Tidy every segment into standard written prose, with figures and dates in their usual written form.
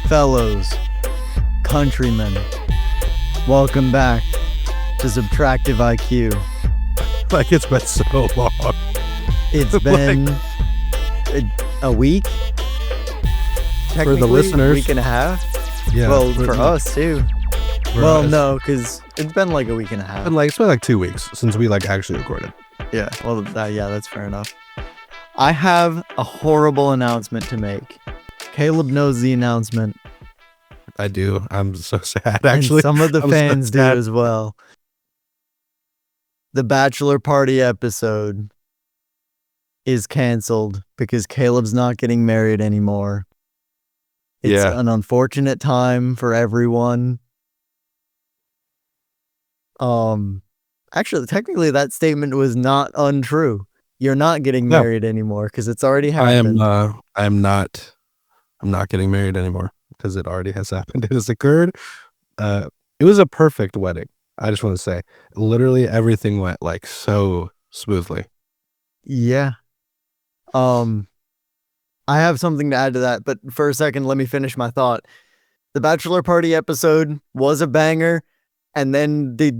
fellows, countrymen, welcome back to Subtractive IQ. Like, it's been so long. It's been a week? For the listeners. A week and a half? Yeah. Well, for us too. Well, no, because it's been like a week and a half. it's been like 2 weeks since we actually recorded. Yeah, well, that's fair enough. I have a horrible announcement to make. Caleb knows the announcement. I do. I'm so sad, actually. And some of the I'm fans so do sad. as well. The bachelor party episode is canceled because Caleb's not getting married anymore. It's an unfortunate time for everyone. Actually, technically, that statement was not untrue. You're not getting married anymore because it's already happened. I'm not getting married anymore because it already has happened. It has occurred. It was a perfect wedding. I just want to say, literally everything went like so smoothly. Yeah. I have something to add to that, but for a second, let me finish my thought. The bachelor party episode was a banger, and then the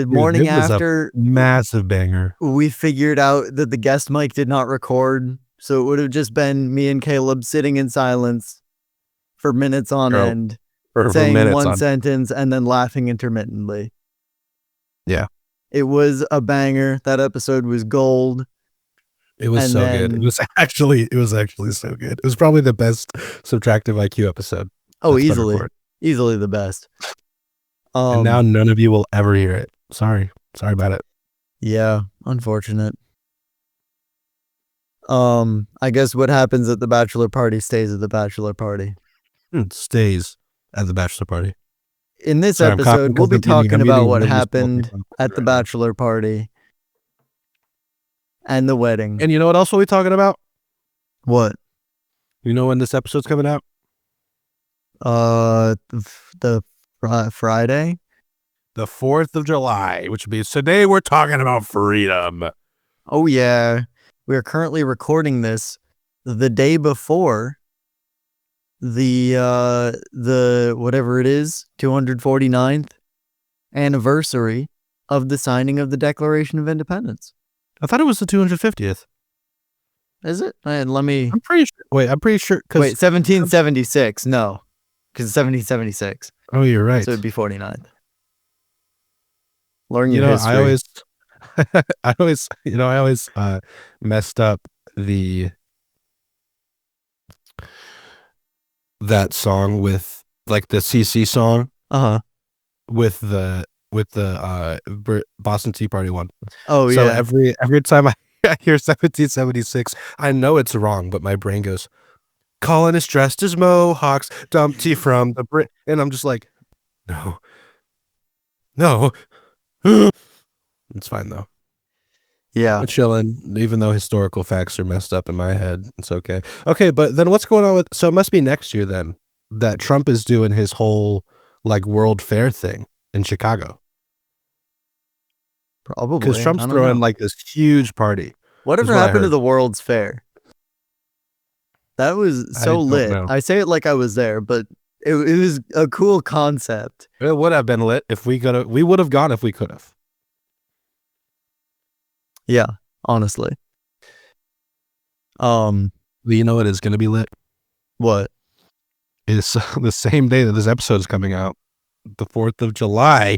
morning after, a massive banger. We figured out that the guest mic did not record, so it would have just been me and Caleb sitting in silence for minutes on end, saying one sentence and then laughing intermittently. Yeah. It was a banger. That episode was gold. It was good. It was actually so good. It was probably the best Subtractive IQ episode. Oh, easily the best. And now none of you will ever hear it. Sorry about it. Yeah, unfortunate. I guess what happens at the bachelor party stays at the bachelor party. It stays at the bachelor party. In this episode, we'll be talking about what happened at the bachelor party and the wedding. And you know what else we'll be talking about? What? You know when this episode's coming out? The Friday? The 4th of July, which means today we're talking about freedom. Oh, yeah. We are currently recording this the day before the whatever it is, 249th anniversary of the signing of the Declaration of Independence. I thought it was the 250th. Is it? And let me... I'm pretty sure. Wait, 1776. No, because it's 1776. Oh, you're right. So it'd be 49th. Learn your history. I always messed up that song with like the CC song. With the Boston Tea Party one. Oh, so yeah. Every time I hear 1776, I know it's wrong, but my brain goes, Colin is dressed as Mohawks, Dumpty from the Brit, and I'm just like, no. It's fine though. Yeah. I'm chilling, even though historical facts are messed up in my head. It's okay. Okay, but then what's going on with... So it must be next year then that Trump is doing his whole like World Fair thing in Chicago. Probably. Because Trump's throwing like this huge party. Whatever happened to the World's Fair? That was so lit. I say it like I was there, but it was a cool concept. It would have been lit if we would have gone if we could have. Yeah, honestly. You know what is going to be lit? What? It's the same day that this episode is coming out, the 4th of July.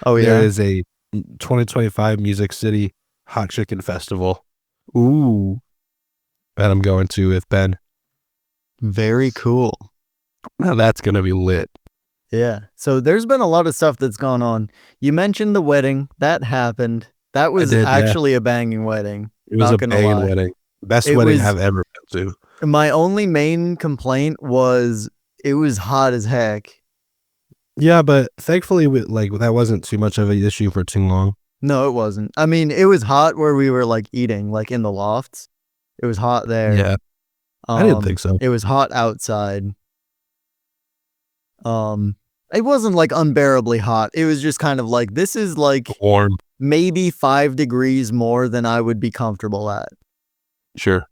Oh, yeah. There is a 2025 Music City Hot Chicken Festival. Ooh. That I'm going to with Ben. Very cool. Now that's going to be lit. Yeah. So there's been a lot of stuff that's gone on. You mentioned the wedding. That happened. That was actually a banging wedding. It was a banging wedding. Best wedding I've ever been to. My only main complaint was it was hot as heck. Yeah, but thankfully, that wasn't too much of an issue for too long. No, it wasn't. I mean, it was hot where we were like eating, like in the lofts. It was hot there. Yeah. I didn't think so. It was hot outside. It wasn't like unbearably hot. It was just kind of like, this is like warm, maybe 5 degrees more than I would be comfortable at. Sure.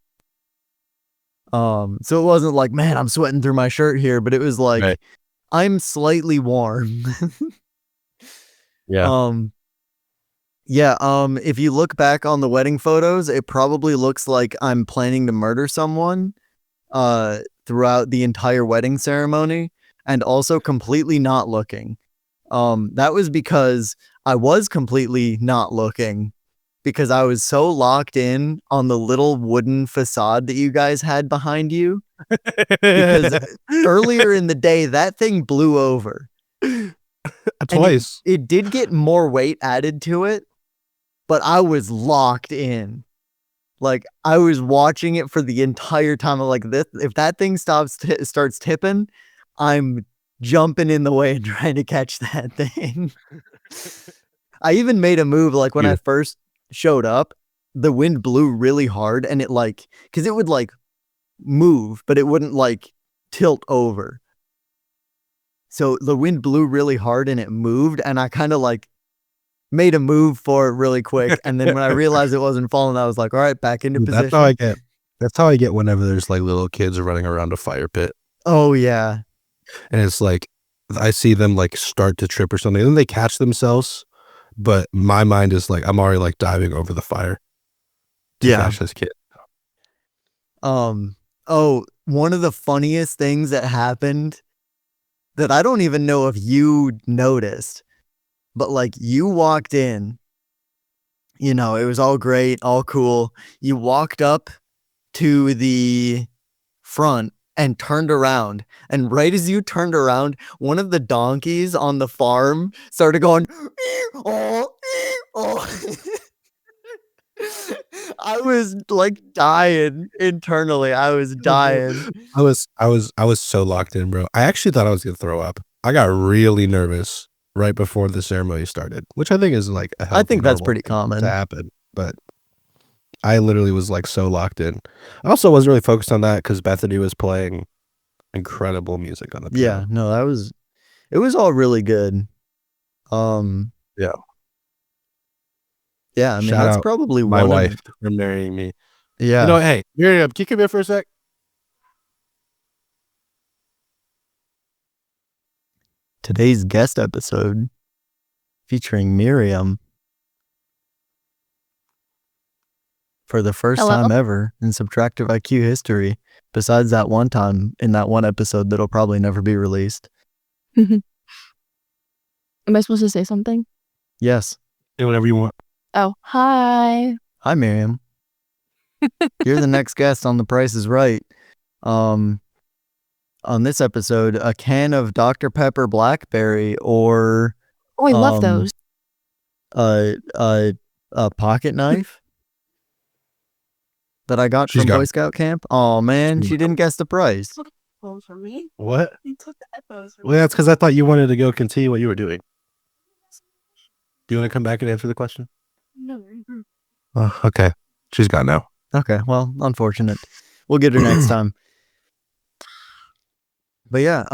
So it wasn't like, man, I'm sweating through my shirt here, but it was like, Right. I'm slightly warm. Yeah. If you look back on the wedding photos, it probably looks like I'm planning to murder someone throughout the entire wedding ceremony, and also completely not looking. That was because I was completely not looking, because I was so locked in on the little wooden facade that you guys had behind you. Because earlier in the day, that thing blew over. Twice. And it did get more weight added to it, but I was locked in. Like, I was watching it for the entire time. I'm like, this, if that thing starts tipping, I'm jumping in the way and trying to catch that thing. I even made a move, like when I first showed up, the wind blew really hard, and it like, because it would like move, but it wouldn't like tilt over. So the wind blew really hard and it moved, and I kind of like made a move for it really quick. And then when I realized it wasn't falling, I was like, all right, back into position. That's how I get. That's how I get whenever there's like little kids running around a fire pit. Oh yeah. And it's like, I see them like start to trip or something, and then they catch themselves. But my mind is like, I'm already like diving over the fire to catch this kid. One of the funniest things that happened that I don't even know if you noticed, but like you walked in, you know, it was all great, all cool. You walked up to the front and turned around. And right as you turned around, one of the donkeys on the farm started going, oh. I was like dying internally. I was dying. I was so locked in, bro. I actually thought I was gonna throw up. I got really nervous right before the ceremony started, which I think is like a healthy, I think that's pretty common to happen. But I literally was like so locked in. I also wasn't really focused on that because Bethany was playing incredible music on the piano. Yeah, no, it was all really good. Yeah. Yeah, I mean, Shout that's out probably my one wife of, for marrying me. yeah. You know, hey, Miriam, can you come here for a sec? Today's guest episode featuring Miriam for the first time ever in Subtractive IQ history, besides that one time in that one episode that'll probably never be released. Am I supposed to say something? Yes. Say whatever you want. Oh, hi. Hi, Miriam. You're the next guest on The Price is Right. On this episode, a can of Dr. Pepper Blackberry or Oh, I love those. a pocket knife that I got from Boy Scout camp. Oh man, she didn't guess the price. Took headphones from me. What? He took the headphones from Well, that's because I thought you wanted to go continue what you were doing. Do you want to come back and answer the question? No. Okay. She's gone now. Okay, well, unfortunate. We'll get her next time. But yeah,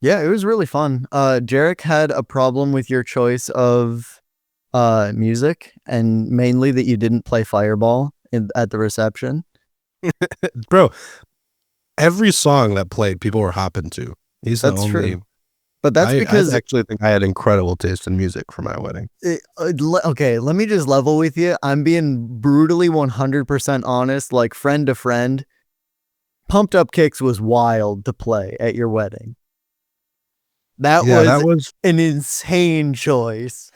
it was really fun. Jarek had a problem with your choice of music, and mainly that you didn't play Fireball at the reception. Bro, every song that played, people were hopping to. He's That's the only. true. But that's because I actually think I had incredible taste in music for my wedding. Okay, let me just level with you. I'm being brutally 100% honest, like friend to friend. Pumped Up Kicks was wild to play at your wedding. That was an insane choice.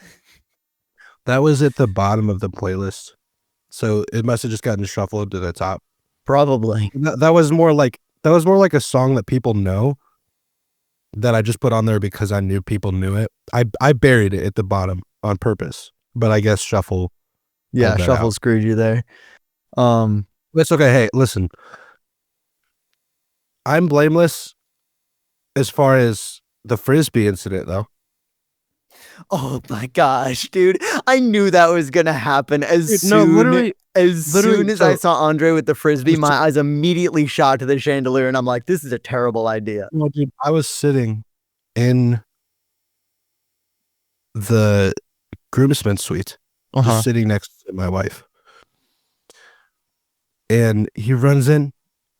That was at the bottom of the playlist. So it must have just gotten shuffled to the top. Probably. That was more like a song that people know, that I just put on there because I knew people knew it. I buried it at the bottom on purpose, but I guess Shuffle. Yeah, Shuffle screwed you there. It's okay. Hey, listen. I'm blameless as far as the Frisbee incident, though. Oh my gosh, dude. I knew that was going to happen as soon as I saw Andre with the Frisbee, my eyes immediately shot to the chandelier, and I'm like, this is a terrible idea. No, dude, I was sitting in the groomsmen suite, just sitting next to my wife. And he runs in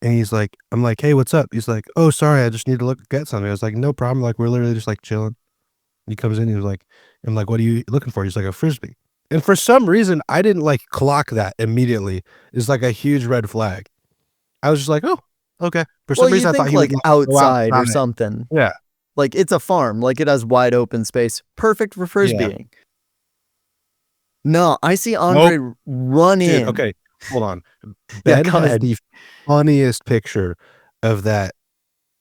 And he's like, I'm like, hey, what's up? He's like, oh, sorry, I just need to get something. I was like, no problem. Like, we're literally just like chilling. And he comes in, he was like, I'm like, what are you looking for? He's like, a Frisbee. And for some reason, I didn't like clock that immediately. It's like a huge red flag. I was just like, oh, okay. For Well, some you reason, I thought think he would like like, go outside or outside. something. Yeah. Like it's a farm, like it has wide open space, perfect for frisbeeing. No, I see Andre run Dude, in. okay, hold on. Yeah, Ben go has ahead. the funniest picture of that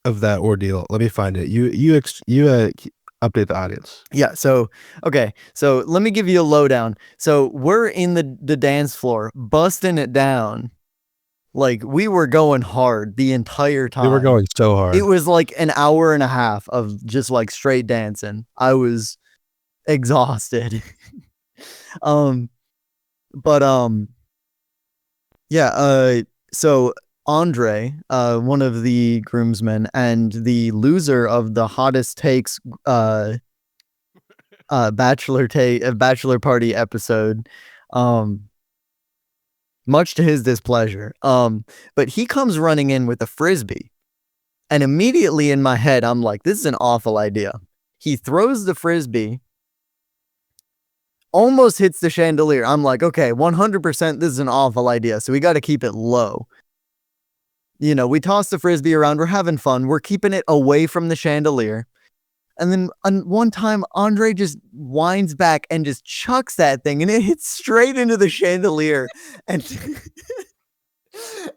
ordeal. Let me find it. You update the audience. Yeah, so okay, so let me give you a lowdown. So we're in the dance floor, busting it down. Like we were going hard the entire time. They were going so hard. It was like an hour and a half of just like straight dancing. I was exhausted. But yeah, so Andre, one of the groomsmen and the loser of the hottest takes bachelor party episode, much to his displeasure. But he comes running in with a frisbee. And immediately in my head, I'm like, this is an awful idea. He throws the frisbee, almost hits the chandelier. I'm like, okay, 100% this is an awful idea. So we got to keep it low. You know, we toss the frisbee around. We're having fun. We're keeping it away from the chandelier. And then one time, Andre just winds back and just chucks that thing, and it hits straight into the chandelier. And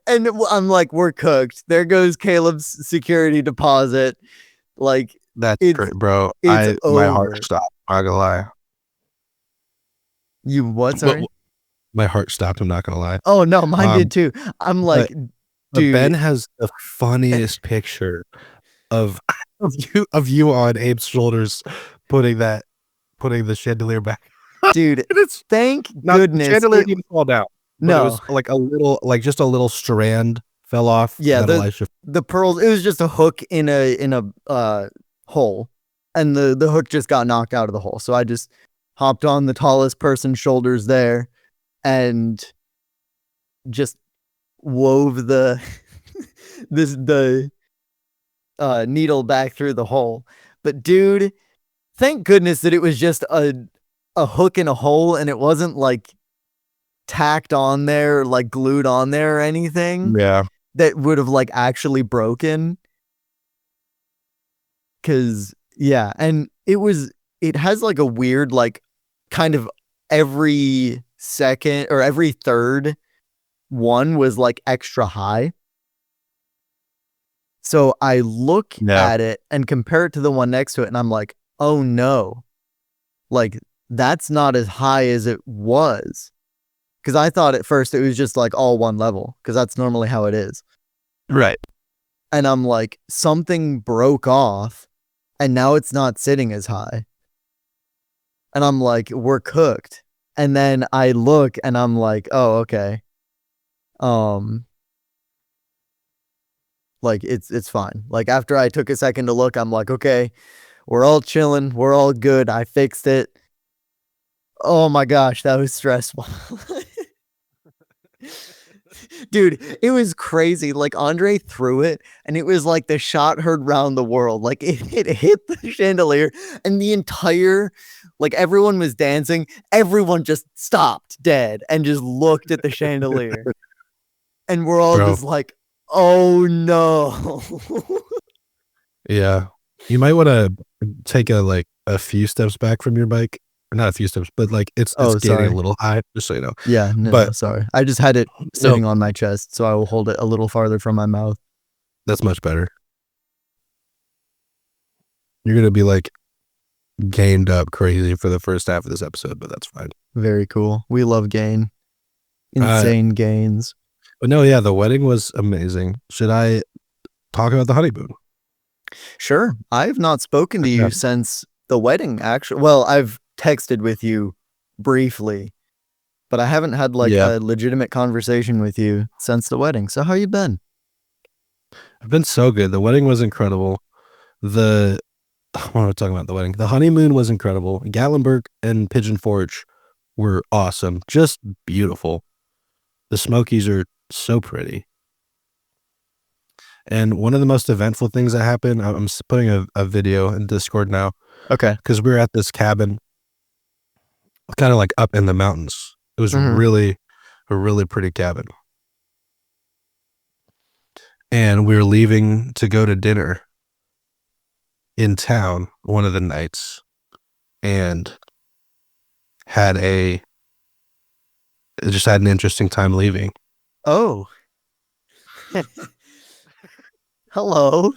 and I'm like, we're cooked. There goes Caleb's security deposit. Like, that's great, bro. My heart stopped. I'm not gonna lie. You what? Sorry. My heart stopped. I'm not gonna lie. Oh no, mine did too. I'm like, dude. Ben has the funniest picture of you on Abe's shoulders, putting the chandelier back. Dude, thank goodness the chandelier didn't fall down. No, it was like a little, like just a little strand fell off. Yeah, the pearls. It was just a hook in a hole, and the hook just got knocked out of the hole. So I just hopped on the tallest person's shoulders there, and just wove the needle back through the hole. But dude, thank goodness that it was just a hook in a hole, and it wasn't like tacked on there, like glued on there or anything. Yeah, that would have like actually broken. Cause yeah, and it has like a weird, like kind of every second or every third one was like extra high. So I look at it and compare it to the one next to it, and I'm like, oh no, like that's not as high as it was. Because I thought at first it was just like all one level, because that's normally how it is. Right. And I'm like, something broke off, and now it's not sitting as high. And I'm like, we're cooked. And then I look, and I'm like, oh, okay. Like it's fine. Like after I took a second to look, I'm like, okay, we're all chilling, we're all good. I fixed it. Oh my gosh, that was stressful. Dude, it was crazy. Like Andre threw it, and it was like the shot heard round the world. Like it hit the chandelier, and the entire, like everyone was dancing. Everyone just stopped dead and just looked at the chandelier, and we're all just like, "Oh no!" Yeah, you might want to take a few steps back from your bike. Not a few steps, but like it's getting a little high, just so you know. Yeah, no, sorry. I just had it sitting on my chest, so I will hold it a little farther from my mouth. That's much better. You're gonna be like gained up crazy for the first half of this episode, but that's fine. Very cool. We love gain. Insane gains. But no, yeah, the wedding was amazing. Should I talk about the honeymoon? Sure. I've not spoken to you since the wedding, actually. Well, I've texted with you briefly, but I haven't had like a legitimate conversation with you since the wedding. So how you been? I've been so good. The wedding was incredible. What am I talking about? The wedding. The honeymoon was incredible. Gatlinburg and Pigeon Forge were awesome. Just beautiful. The Smokies are so pretty. And one of the most eventful things that happened, I'm putting a video in Discord now. Okay. Because we were at this cabin, kind of like up in the mountains. It was Mhm. a really pretty cabin. And we were leaving to go to dinner in town one of the nights, and just had an interesting time leaving. Oh. Hello.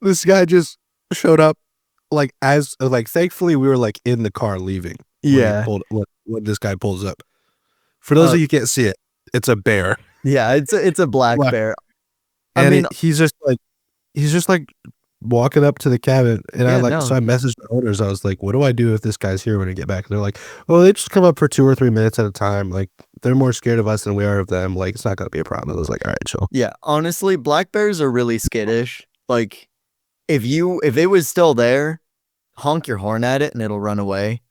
This guy just showed up thankfully we were like in the car leaving. Yeah. When this guy pulls up. For those of you who can't see it, it's a bear. Yeah, it's a black bear. And he's just like walking up to the cabin, and so I messaged the owners. I was like, what do I do if this guy's here when I get back? And they're like, well, they just come up for 2 or 3 minutes at a time. Like, they're more scared of us than we are of them. Like, it's not gonna be a problem. I was like, all right, chill. Yeah, honestly, black bears are really skittish. Like, if it was still there, honk your horn at it and it'll run away.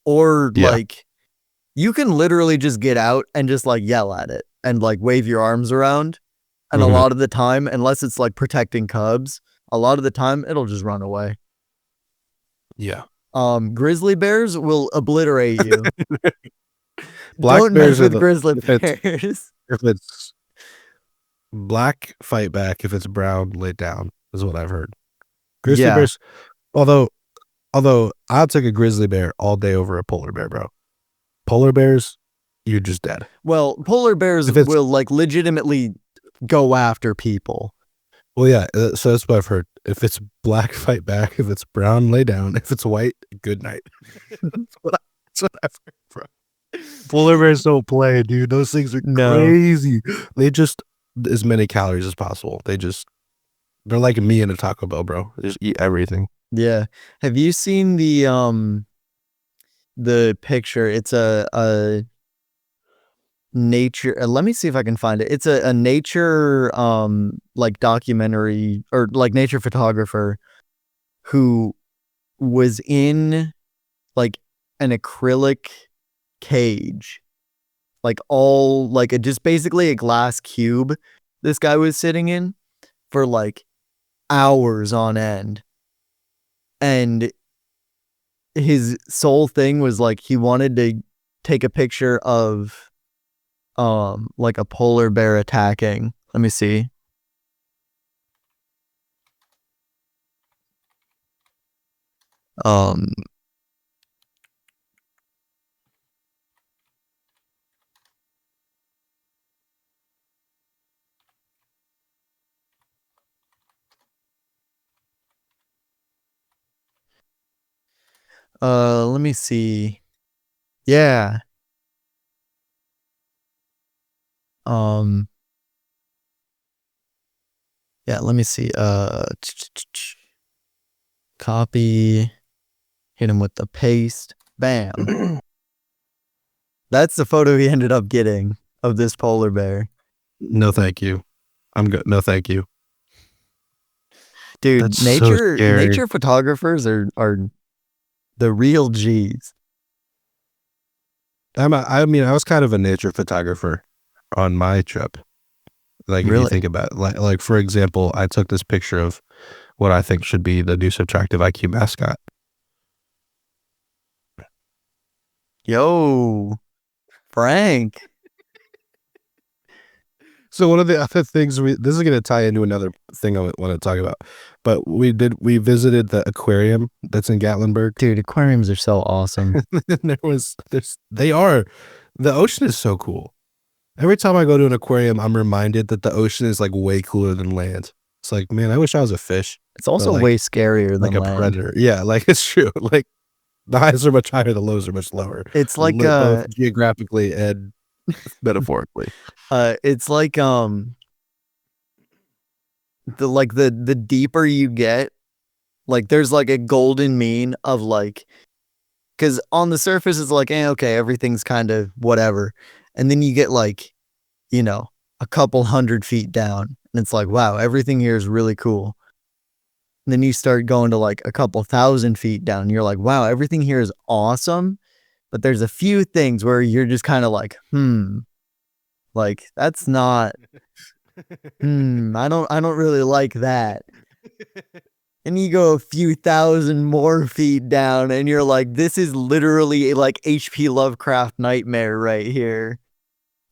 Or like, you can literally just get out and just like yell at it and like wave your arms around. And a lot of the time, unless it's like protecting cubs, a lot of the time it'll just run away. Yeah. Grizzly bears will obliterate you. Don't mess with grizzly bears. If it's black, fight back. If it's brown, lay down, is what I've heard. Grizzly bears, although I'll take a grizzly bear all day over a polar bear, bro. Polar bears, you're just dead. Well, polar bears will like legitimately go after people. Well, yeah, so that's what I've heard. If it's black, fight back. If it's brown, lay down. If it's white, good night. That's what I've heard, bro. Polar bears don't play, dude. Those things are crazy. They just, as many calories as possible. They're like me in a Taco Bell, bro. They just eat everything. Yeah. Have you seen the picture? It's a nature, let me see if I can find it. It's a nature like documentary or like nature photographer who was in like an acrylic cage, like all like just basically a glass cube this guy was sitting in for like hours on end. And his sole thing was like he wanted to take a picture of like a polar bear attacking. Let me see. Let me see. Yeah. Yeah, let me see. Copy. Hit him with the paste. Bam. That's the photo he ended up getting of this polar bear. No, thank you. I'm good. No, thank you. Dude, that's nature photographers are the real G's. I was kind of a nature photographer on my trip. Like, really? If you think about it, like for example, I took this picture of what I think should be the new Subtractive IQ mascot. Yo, Frank. So one of the other things this is going to tie into another thing I want to talk about, but we visited the aquarium that's in Gatlinburg. Dude, aquariums are so awesome. The ocean is so cool. Every time I go to an aquarium, I'm reminded that the ocean is like way cooler than land. It's like, man, I wish I was a fish. It's also way scarier than a land. Predator. Yeah, like it's true. Like the highs are much higher, the lows are much lower. It's like both geographically and metaphorically. It's like the deeper you get, like there's like a golden mean of like, because on the surface it's like, okay, everything's kind of whatever, and then you get like, a couple 100 feet down, and it's like, wow, everything here is really cool. And then you start going to like a couple 1,000 feet down, and you're like, wow, everything here is awesome, but there's a few things where you're just kind of like, like that's not I don't really like that. And you go a few thousand more feet down, and you're like, this is literally like H.P. Lovecraft nightmare right here.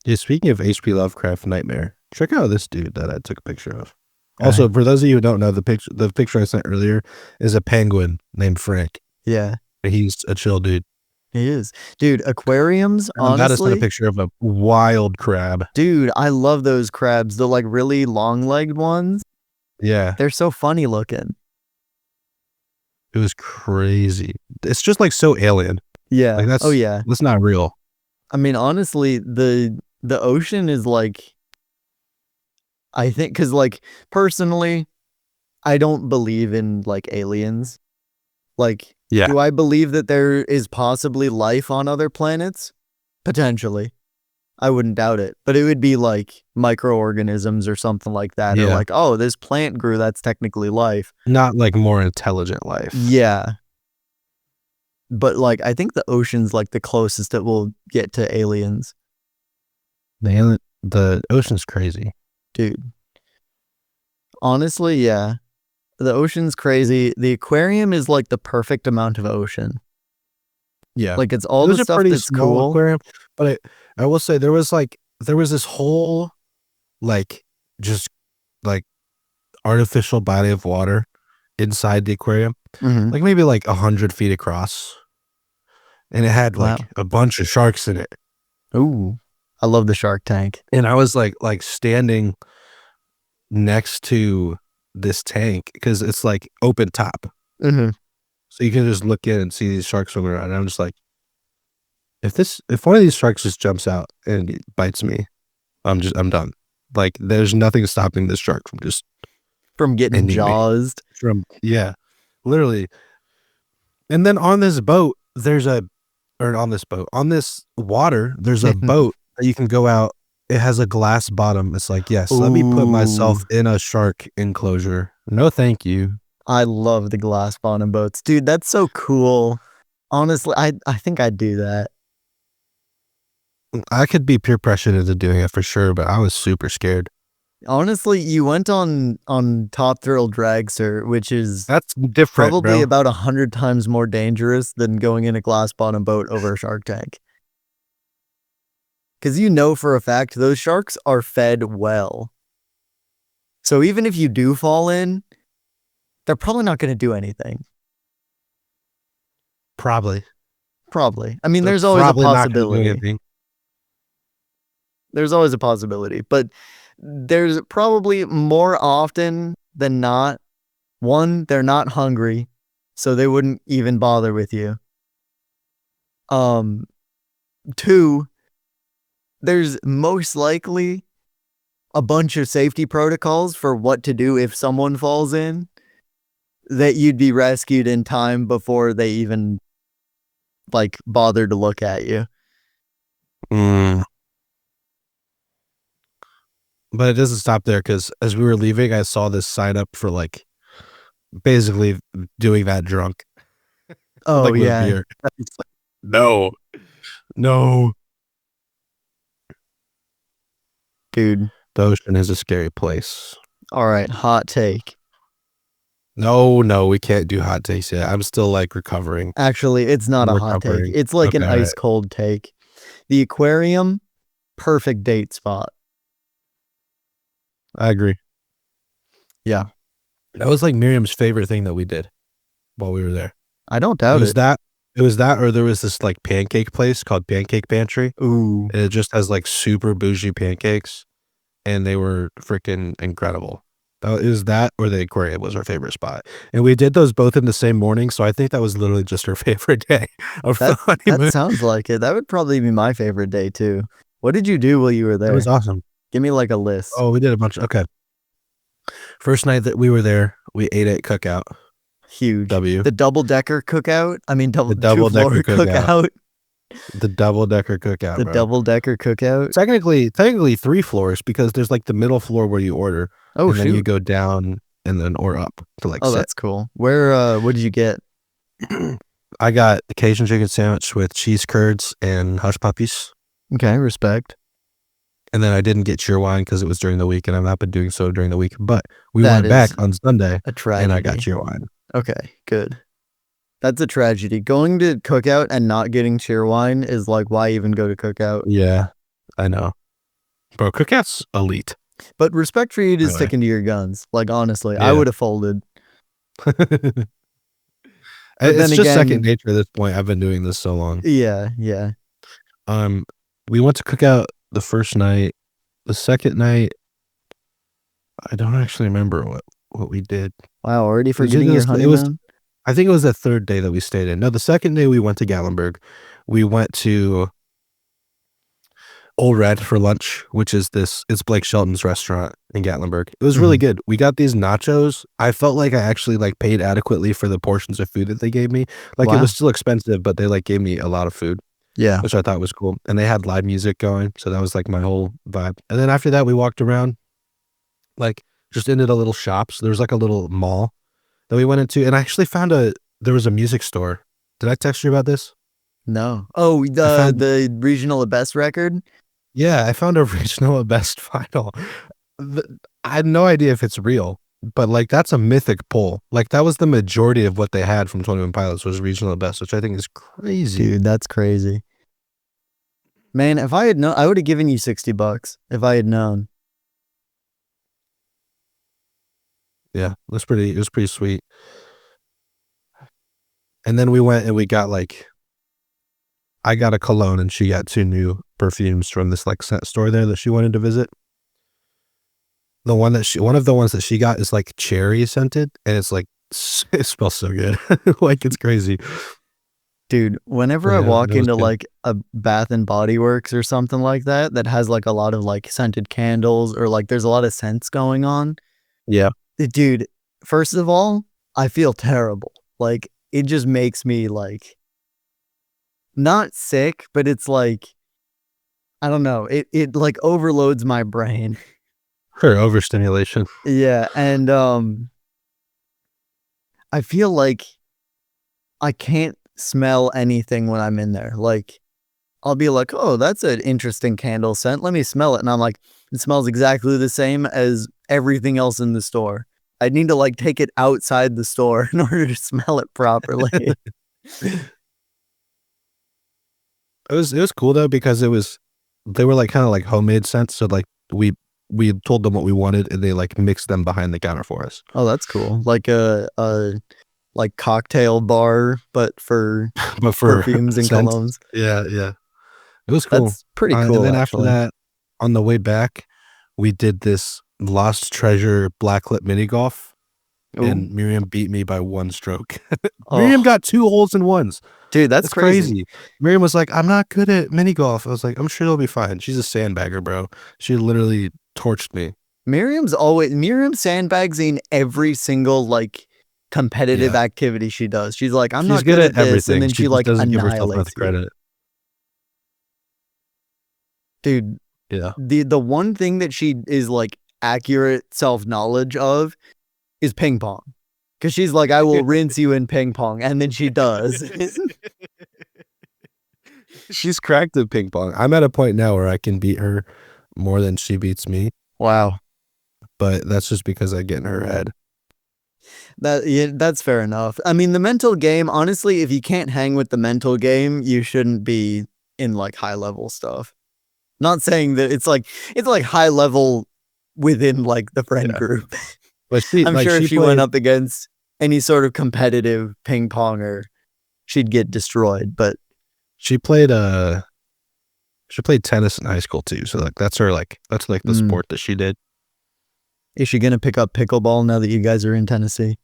Yeah, speaking of H.P. Lovecraft nightmare, check out this dude that I took a picture of. Go Also, ahead. for those of you who don't know, the picture I sent earlier is a penguin named Frank. Yeah, He's a chill dude. he is. Dude, aquariums, And I'm about to send a honestly. picture of a wild crab. Dude, I love those crabs. The like really long-legged ones. Yeah, They're so funny looking. it was crazy. It's just like so alien. Yeah. Like Oh yeah. that's not real. I mean, honestly, the ocean is like, I think, because like personally, I don't believe in like aliens. Like, Yeah. do I believe that there is possibly life on other planets? Potentially. I wouldn't doubt it. But it would be like microorganisms or something like that. Or Yeah. like, oh, this plant grew, that's technically life. Not like more intelligent life. Yeah. But like, I think the ocean's like the closest it will get to aliens. The ocean's crazy. Dude. Honestly, yeah. The ocean's crazy. The aquarium is like the perfect amount of ocean. Yeah. Like it's all It was the a stuff pretty that's small cool. aquarium, but I will say there was this whole like just like artificial body of water inside the aquarium, Mhm. like maybe like 100 feet across, and it had like Wow. a bunch of sharks in it. Ooh. I love the Shark Tank. And I was like standing next to this tank because it's like open top, Mm-hmm. so you can just look in and see these sharks swimming around. And I'm just like, if one of these sharks just jumps out and it bites me, I'm done. Like there's nothing stopping this shark from just From getting ending me. jawsed. Yeah, literally. And then on this boat, on this water, there's a boat that you can go out. It has a glass bottom. It's like, yes, let me put myself Ooh. in a shark enclosure. No, thank you. I love the glass bottom boats. Dude, that's so cool. Honestly, I think I'd do that. I could be peer pressured into doing it for sure, but I was super scared. Honestly, you went on Top Thrill Dragster, which is That's different, probably bro. about 100 times more dangerous than going in a glass bottom boat over a shark tank. Because you know for a fact those sharks are fed well. So even if you do fall in, they're probably not going to do anything. Probably. I mean, there's always a Probably not gonna do possibility. anything. There's always a possibility. But there's probably more often than not, one, they're not hungry, so they wouldn't even bother with you. Two, there's most likely a bunch of safety protocols for what to do if someone falls in, that you'd be rescued in time before they even like bother to look at you. But it doesn't stop there, because as we were leaving, I saw this sign up for like basically doing that drunk. Oh like with yeah. beer. It's like, no. Dude. The ocean is a scary place. All right, hot take. No, we can't do hot takes yet. I'm still like recovering. Actually, it's not a hot take. Recovering. It's like an Okay, ice cold take. The aquarium, perfect date spot. I agree. Yeah. That was like Miriam's favorite thing that we did while we were there. I don't doubt it. It was that, or there was this like pancake place called Pancake Pantry. Ooh. And it just has like super bougie pancakes, and they were freaking incredible. It was that, or the aquarium was our favorite spot. And we did those both in the same morning, so I think that was literally just her favorite day of the honeymoon. That sounds like it. That would probably be my favorite day too. What did you do while you were there? It was awesome. Give me like a list. Oh, we did a bunch. Okay. First night that we were there, we ate at Cookout. Huge. W. The double-decker cookout. I mean, double-decker two-floor cookout. cookout. The double-decker cookout, The bro. double-decker cookout. Technically 3 floors, because there's like the middle floor where you order. Oh, and then you shoot. go down and then or up to like Oh, sit. that's cool. Where, what did you get? I got a Cajun chicken sandwich with cheese curds and hush puppies. Okay, respect. And then I didn't get Cheerwine because it was during the week, and I've not been doing so during the week. But we That went back is on Sunday, a tragedy. and I got Cheerwine. Okay, good. That's a tragedy. Going to Cookout and not getting Cheerwine is like, why even go to Cookout? Yeah, I know. Bro, Cookout's elite. But respect for you to Anyway. sticking to your guns. Like, honestly, I Yeah. would have folded. It's then just again- second nature at this point. I've been doing this so long. Yeah. We went to Cookout the first night. The second night, I don't actually remember what we did. Wow, already was forgetting either your this- it was- honeymoon? I think it was the third day that we stayed in. No, the second day we went to Gatlinburg. We went to Old Red for lunch, which is it's Blake Shelton's restaurant in Gatlinburg. It was really good. We got these nachos. I felt like I actually like paid adequately for the portions of food that they gave me. Like it Wow. was still expensive, but they like gave me a lot of food, Yeah. which I thought was cool. And they had live music going, so that was like my whole vibe. And then after that, we walked around, like just into the little shops. There was like a little mall that we went into, and I actually found there was a music store. Did I text you about this? No. Oh, the regional best record? Yeah, I found a regional best final. I had no idea if it's real, but like that's a mythic poll. Like that was the majority of what they had from 21 Pilots was regional best, which I think is crazy. Dude, that's crazy. Man, if I had known, I would have given you $60 if I had known. Yeah, it was pretty sweet. And then we went and we got like, I got a cologne and she got 2 new perfumes from this like scent store there that she wanted to visit. One of the ones that she got is like cherry scented, and it's like it smells so good. Like it's crazy. Dude, whenever I walk into like a Bath and Body Works or something like that has like a lot of like scented candles or like there's a lot of scents going on. Yeah. Dude, first of all, I feel terrible. Like it just makes me like not sick, but it's like I don't know. It like overloads my brain. For overstimulation. Yeah, and I feel like I can't smell anything when I'm in there. Like I'll be like, "Oh, that's an interesting candle scent. Let me smell it." And I'm like, "It smells exactly the same as everything else in the store." I need to like take it outside the store in order to smell it properly. It was cool though because they were like kind of like homemade scents. So like we told them what we wanted and they like mixed them behind the counter for us. Oh, that's cool. Like a like cocktail bar, but for perfumes and scents. colognes. Yeah, yeah. It was cool. That's pretty cool. And then actually. after that, on the way back, we did this Lost Treasure Blacklit mini golf. Ooh. And Miriam beat me by 1 stroke. Oh. Miriam got 2 holes in ones. Dude, that's crazy. Miriam was like, "I'm not good at mini golf." I was like, "I'm sure it'll be fine." She's a sandbagger, bro. She literally torched me. Miriam sandbags in every single like competitive activity she does. She's like, "I'm not good at this," everything. and then she like doesn't give herself enough annihilates you. credit. Dude, Yeah. the one thing that she is like accurate self-knowledge of is ping pong. Because she's like, "I will rinse you in ping pong," and then she does. She's cracked at ping pong. I'm at a point now where I can beat her more than she beats me, Wow. but that's just because I get in her head. That's fair enough. I mean, the mental game, honestly, if you can't hang with the mental game, you shouldn't be in like high level stuff. Not saying that it's like high level within like the friend group. But I'm sure if she went up against any sort of competitive ping ponger, she'd get destroyed. But she played tennis in high school too. So like that's the sport that she did. Is she gonna pick up pickleball now that you guys are in Tennessee?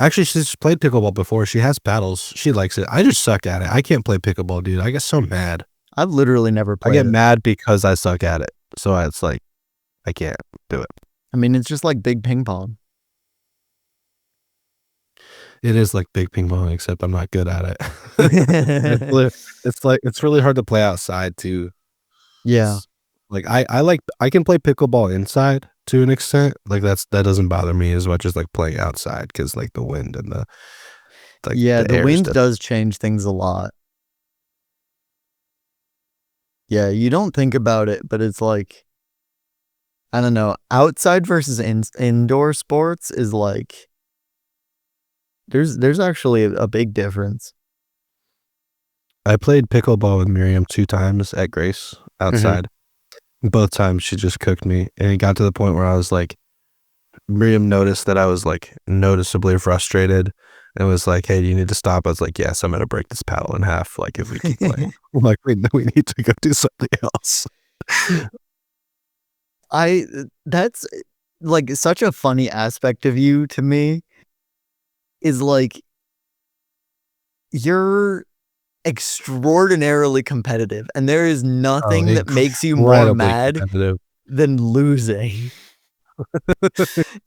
Actually, she's played pickleball before. She has paddles. She likes it. I just suck at it. I can't play pickleball, dude. I get so mad. I've literally never I played get it. mad because I suck at it. So it's like I can't do it. I mean, it's just like big ping pong. It is like big ping pong, except I'm not good at it. It's really hard to play outside too. Yeah. Like I can play pickleball inside to an extent. Like that doesn't bother me as much as like playing outside because like the wind and the the wind does change things a lot. Yeah, you don't think about it, but it's like, I don't know, outside versus indoor sports is like, there's actually a big difference. I played pickleball with Miriam 2 times at Grace outside. Both times she just cooked me, and it got to the point where I was like, Miriam noticed that I was like noticeably frustrated and was like, "Hey, do you need to stop?" I was like, "Yes, I'm gonna break this paddle in half. Like, if we keep playing, like we need to go do something else." That's like such a funny aspect of you to me is like you're extraordinarily competitive, and there is Oh, nothing that makes you more incredibly mad competitive. than losing.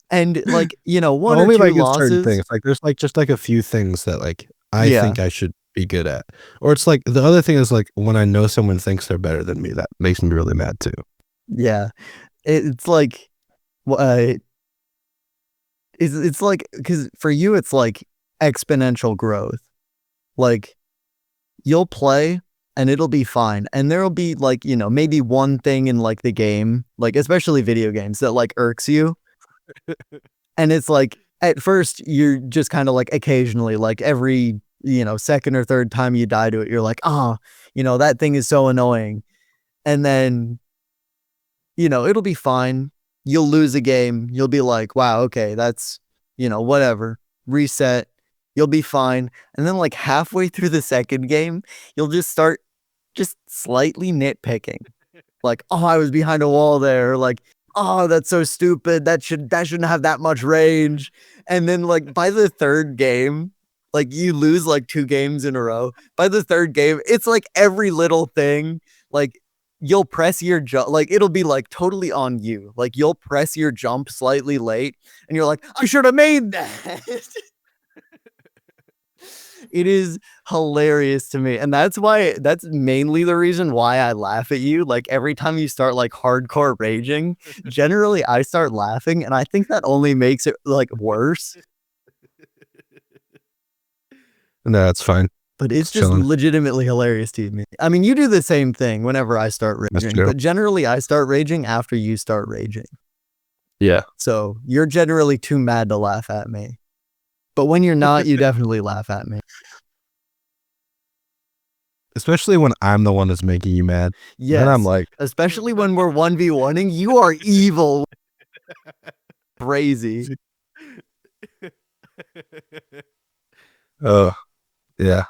And like, one or Only two like in certain losses. things. Like, there's like just like a few things that like I Yeah. think I should be good at, or it's like the other thing is like when I know someone thinks they're better than me, that makes me really mad too. Yeah. It's like, uh, it's like, because for you, it's like exponential growth. Like, you'll play and it'll be fine. And there'll be like, maybe one thing in like the game, like especially video games that like irks you. And it's like at first you're just kind of like occasionally, like every, second or third time you die to it, you're like, that thing is so annoying. And then, it'll be fine. You'll lose a game. You'll be like, wow, okay, that's, whatever. Reset. You'll be fine. And then like halfway through the second game, you'll just start just slightly nitpicking. Like, oh, I was behind a wall there. Or like, oh, that's so stupid. That shouldn't have that much range. And then like by the third game, like you lose like 2 games in a row. By the third game, it's like every little thing. Like you'll press your jump, like it'll be like totally on you. Like you'll press your jump slightly late, and you're like, I should have made that. It is hilarious to me. And that's mainly the reason why I laugh at you. Like every time you start like hardcore raging, generally I start laughing. And I think that only makes it like worse. No, that's fine. But it's just Chilling. legitimately hilarious to me. I mean, you do the same thing whenever I start That's raging, true. but generally I start raging after you start raging. Yeah. So you're generally too mad to laugh at me. But when you're not, you definitely laugh at me. Especially when I'm the one that's making you mad. Yes. Then I'm like, especially when we're 1v1ing, you are evil. Crazy. oh, yeah.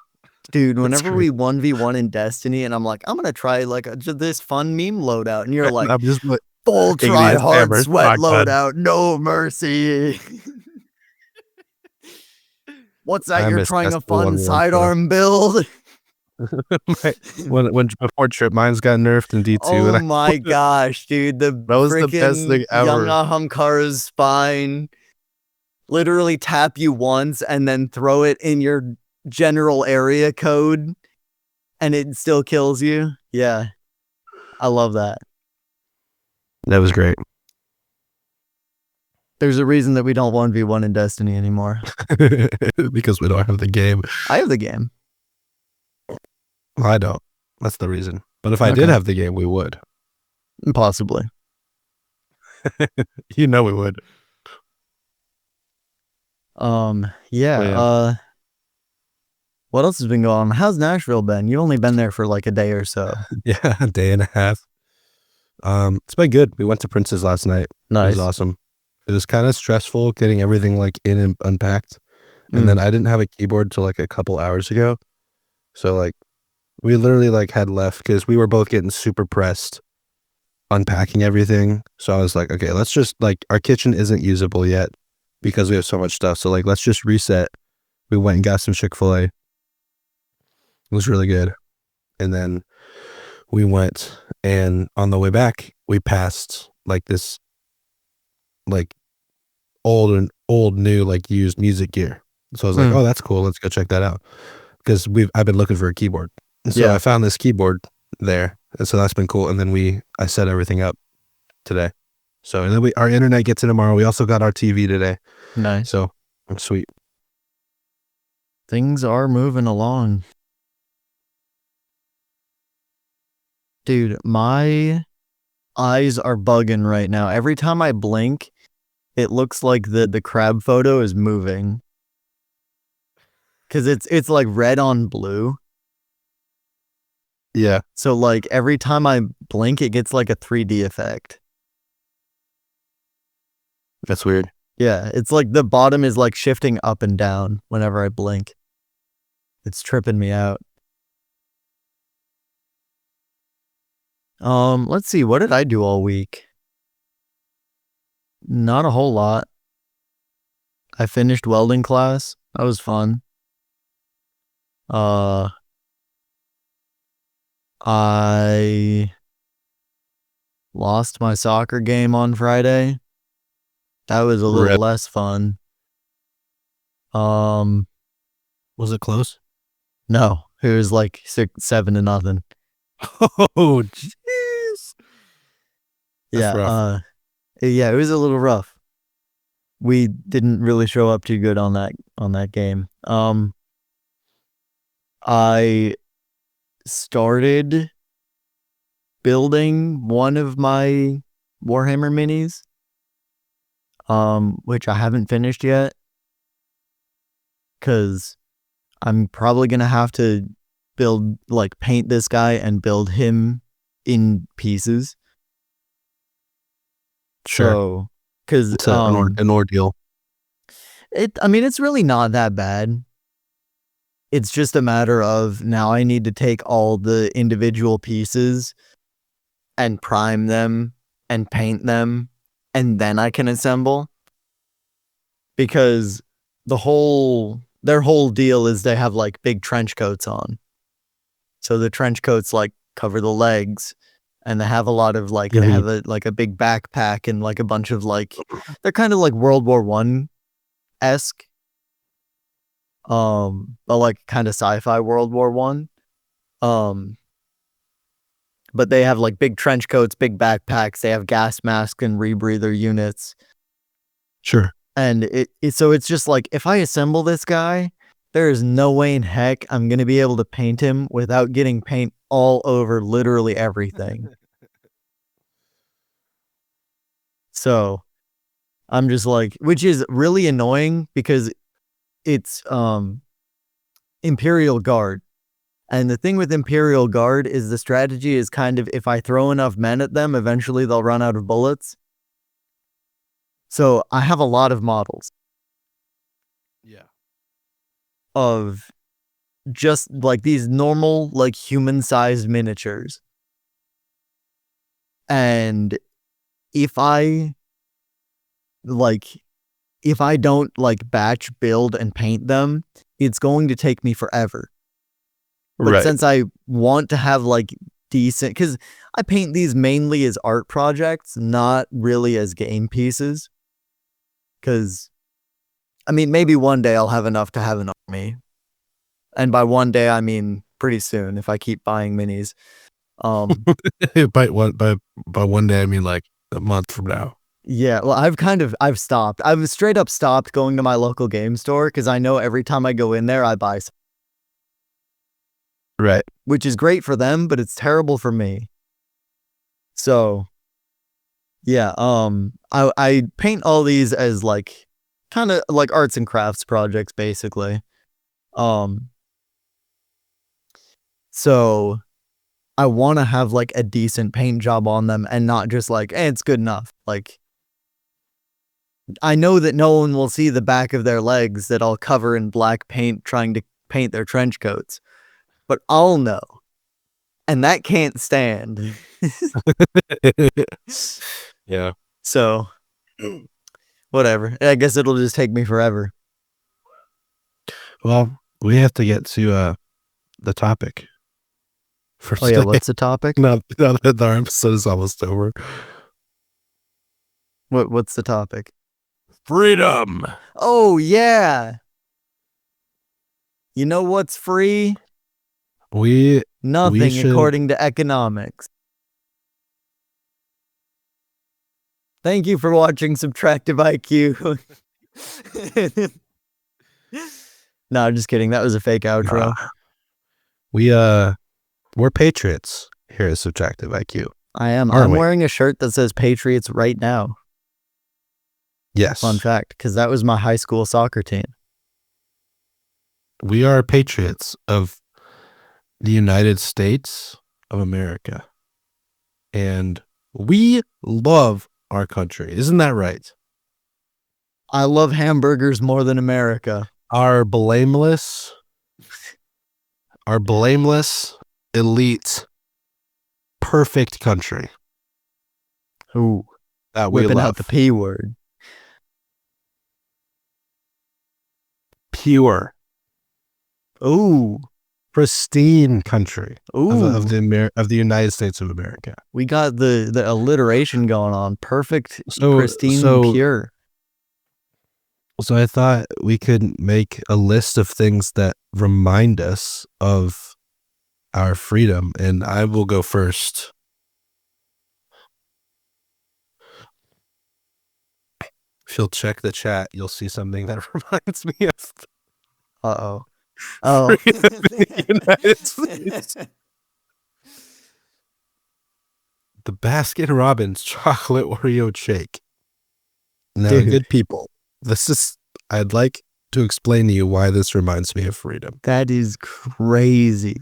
Dude, That's whenever great. we 1v1 in Destiny and I'm like, I'm going to try like this fun meme loadout. And you're And like, I'm just like, full try igneous hard hammer, sweat shotgun. loadout. No mercy. What's that? I You're miss trying a Destiny fun 1v1 too. sidearm build? when before trip mines got nerfed in D2. Oh and my gosh, dude. The that was the best thing freaking young ever. Ahamkara's spine literally tap you once and then throw it in your general area code and it still kills you. Yeah. I love that. That was great. There's a reason that we don't 1v1 in Destiny anymore. Because we don't have the game. I have the game. Well, I don't. That's the reason. But if I did Okay. have the game, we would. Possibly. You know we would. Yeah. Yeah. What else has been going on? How's Nashville been? You've only been there for like a day or so. Yeah, a day and a half. It's been good. We went to Prince's last night. Nice. It was awesome. It was kind of stressful getting everything like in and unpacked. And then I didn't have a keyboard till like a couple hours ago. So like we literally like had left because we were both getting super pressed unpacking everything. So I was like, okay, let's just like, our kitchen isn't usable yet because we have so much stuff. So like, let's just reset. We went and got some Chick-fil-A. It was really good. And then we went, and on the way back, we passed like this like old new like used music gear. So I was like, oh, that's cool. Let's go check that out. Because I've been looking for a keyboard. And so Yeah. I found this keyboard there. And so that's been cool. And then I set everything up today. So and then our internet gets in tomorrow. We also got our TV today. Nice. So sweet. Things are moving along. Dude, my eyes are bugging right now. Every time I blink, it looks like the crab photo is moving. Cause it's like red on blue. Yeah. So like every time I blink, it gets like a 3D effect. That's weird. Yeah, it's like the bottom is like shifting up and down whenever I blink. It's tripping me out. Let's see, what did I do all week? Not a whole lot. I finished welding class. That was fun. I lost my soccer game on Friday. That was a little Rip. less fun. Was it close? No, it was like 7-0. Oh, jeez. Yeah, rough. yeah, it was a little rough. We didn't really show up too good on that game. I started building one of my Warhammer minis, which I haven't finished yet, because I'm probably gonna have to paint this guy and build him in pieces. Sure. So, because It's an ordeal. it's really not that bad. It's just a matter of now I need to take all the individual pieces and prime them and paint them, and then I can assemble. Because their whole deal is they have like big trench coats on. So the trench coats like cover the legs, and they have a lot of like, Yeah, they have a big backpack and like a bunch of like, they're kind of like World War I-esque. But like kind of sci-fi World War I. But they have like big trench coats, big backpacks, they have gas masks and rebreather units. Sure. And so it's just like, if I assemble this guy, there is no way in heck I'm gonna be able to paint him without getting paint all over literally everything. So I'm just like, which is really annoying because it's Imperial Guard. And the thing with Imperial Guard is the strategy is kind of, if I throw enough men at them, eventually they'll run out of bullets. So I have a lot of models. Yeah. Of just like these normal, like human-sized miniatures. And if I don't like batch build and paint them, it's going to take me forever. But Right. since I want to have like decent, because I paint these mainly as art projects, not really as game pieces. Because, I mean, maybe one day I'll have enough to have an army. And by one day, I mean pretty soon if I keep buying minis. by one day, I mean like a month from now. Yeah, well, I've stopped. I've straight up stopped going to my local game store because I know every time I go in there, I buy something. Right. Which is great for them, but it's terrible for me. So, yeah, I paint all these as like kind of like arts and crafts projects, basically. So I want to have like a decent paint job on them and not just like, it's good enough. Like, I know that no one will see the back of their legs that I'll cover in black paint trying to paint their trench coats, but I'll know. And that can't stand. Yeah. So, whatever. I guess it'll just take me forever. Well, we have to get to the topic for Oh, yeah, today. what's the topic? Now that our episode is almost over. What's the topic? Freedom. Oh, yeah. You know what's free? Nothing, should- according to economics. Thank you for watching Subtractive IQ. No, I'm just kidding. That was a fake outro. we're patriots, here at Subtractive IQ. I am. Aren't I'm we? wearing a shirt that says Patriots right now. Yes. Fun fact, because that was my high school soccer team. We are patriots of the United States of America. And we love our country. Isn't that right? I love hamburgers more than America. Our blameless, elite, perfect country Ooh, that we whipping love. out the P word. Pure, Ooh, pristine country ooh. of the United States of America. We got the alliteration going on. Perfect, pristine, pure. So I thought we could make a list of things that remind us of our freedom, and I will go first. If you'll check the chat, you'll see something that reminds me of Oh. freedom in the United States. The Baskin Robbins chocolate Oreo shake. Now, Dude. good people, I'd like to explain to you why this reminds me of freedom. That is crazy.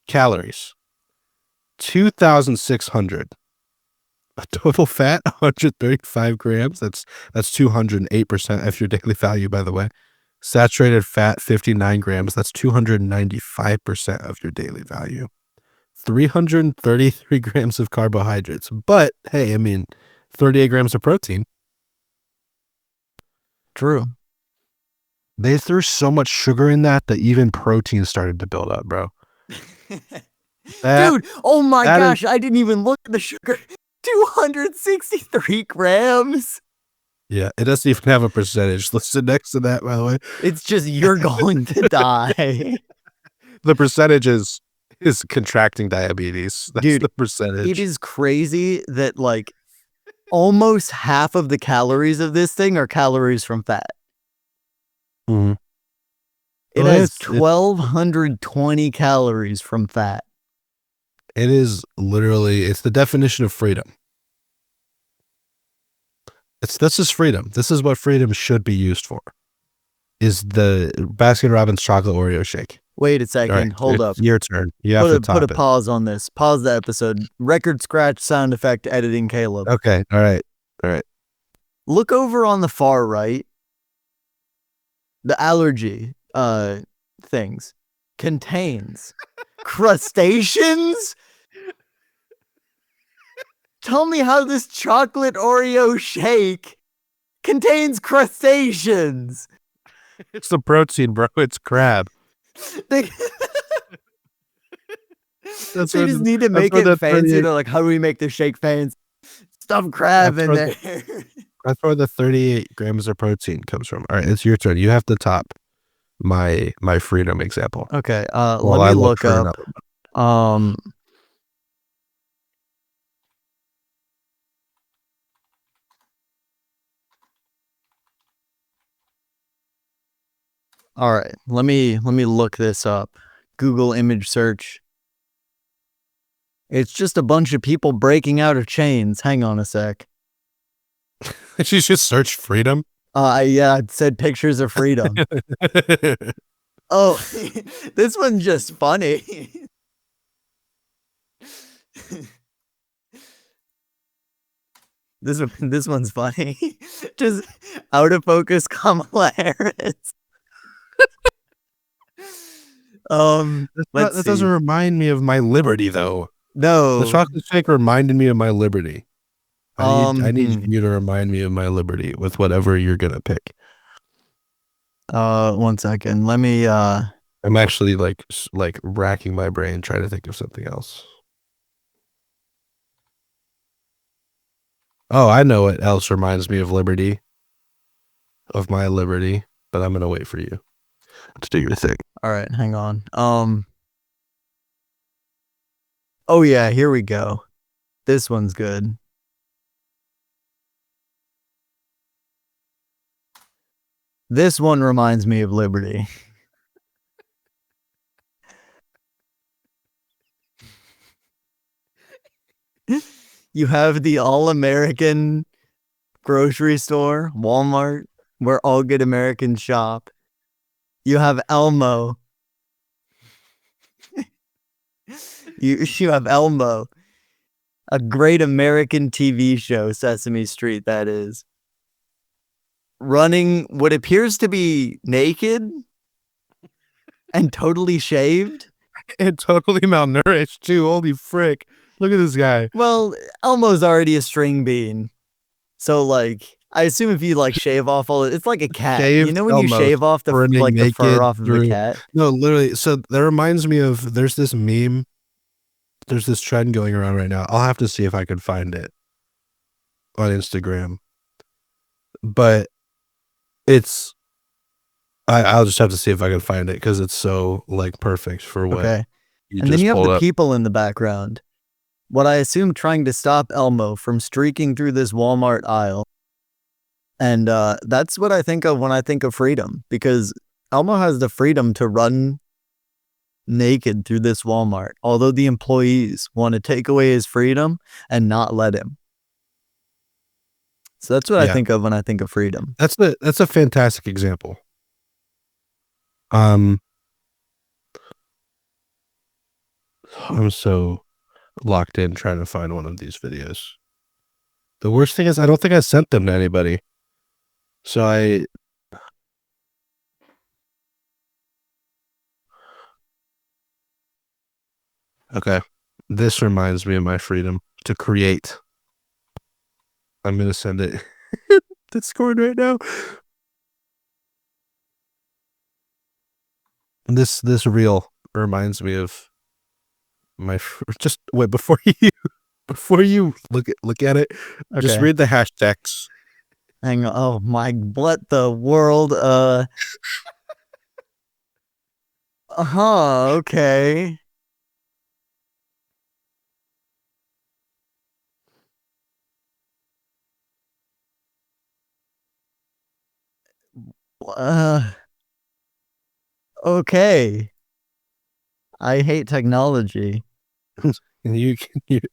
Calories, 2,600. A total fat, 135 grams. That's 208% of your daily value, by the way. Saturated fat, 59 grams. That's 295% of your daily value. 333 grams of carbohydrates. But, hey, I mean, 38 grams of protein. True. They threw so much sugar in that even protein started to build up, bro. Dude, oh my gosh, I didn't even look at the sugar. 263 grams. Yeah, it doesn't even have a percentage listed next to that, by the way. It's just you're going to die. The percentage is contracting diabetes. That's Dude, the percentage. It is crazy that like almost half of the calories of this thing are calories from fat. Mm-hmm. It has 1,220 calories from fat. It is literally, it's the definition of freedom. This is freedom. This is what freedom should be used for. Is the Baskin Robbins chocolate Oreo shake. Wait a second. Right, hold up. Your turn. You have to top put a pause on this. Pause the episode. Record scratch sound effect editing Caleb. Okay. All right. Look over on the far right. The allergy things contains crustaceans. Tell me how this chocolate Oreo shake contains crustaceans. It's the protein, bro. It's crab. They just need to make it fancy. They're like, how do we make this shake fancy? Stuff crab in there. That's where the 38 grams of protein comes from. All right, it's your turn. You have to top my freedom example. Okay, let me look up. All right, let me look this up. Google image search. It's just a bunch of people breaking out of chains. Hang on a sec. She just searched freedom? Yeah, it said pictures of freedom. Oh, this one's just funny. This one's funny. Just out of focus Kamala Harris. That doesn't remind me of my liberty, though. No. The chocolate shake reminded me of my liberty. I need you to remind me of my liberty with whatever you're gonna pick. 1 second. Let me. I'm actually like racking my brain trying to think of something else. Oh, I know what else reminds me of liberty. Of my liberty, but I'm gonna wait for you to do your thing. All right, hang on. Oh yeah, here we go. This one's good. This one reminds me of liberty. You have the all-American grocery store, Walmart, where all good Americans shop. You have Elmo. You have Elmo, a great American TV show, Sesame Street, that is, running what appears to be naked and totally shaved. And totally malnourished too. Holy frick. Look at this guy. Well, Elmo's already a string bean. So, like, I assume if you, like, shave off all it's like a cat. You Shaved know when you Elmo shave off the running the fur naked off of a through- cat? No, literally. So that reminds me of there's this meme. There's this trend going around right now. I'll have to see if I can find it on Instagram. But it's I'll just have to see if I can find it because it's so like perfect for what Okay. you And just then you have pulled the up. people in the background. What I assume trying to stop Elmo from streaking through this Walmart aisle. And that's what I think of when I think of freedom, because Elmo has the freedom to run naked through this Walmart, although the employees want to take away his freedom and not let him. So that's what I Yeah. think of when I think of freedom. That's a fantastic example. I'm so locked in trying to find one of these videos. The worst thing is I don't think I sent them to anybody. So okay. This reminds me of my freedom to create. I'm going to send it Discord right now. This reel reminds me of my just wait before you look at it. Just Okay. read the hashtags. Hang on. Oh my, what the world? Okay. Okay. I hate technology. And it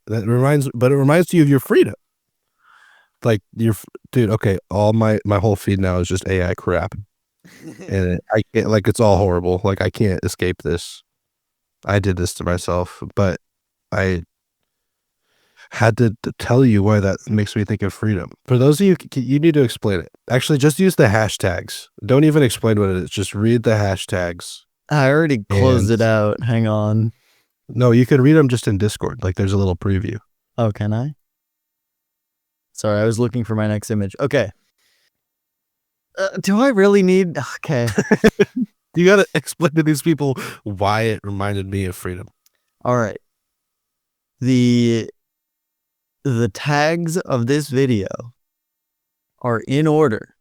reminds you of your freedom. Like dude, okay, all my whole feed now is just AI crap. And I can't, like, it's all horrible. Like, I can't escape this. I did this to myself, but I had to tell you why that makes me think of freedom. For those of you, you need to explain it. Actually, just use the hashtags. Don't even explain what it is. Just read the hashtags. I already closed And- it out. Hang on. No, you can read them just in Discord. Like, there's a little preview. Oh, can I? Sorry, I was looking for my next image. Okay. Do I really need? Okay. You got to explain to these people why it reminded me of freedom. All right. The tags of this video are in order.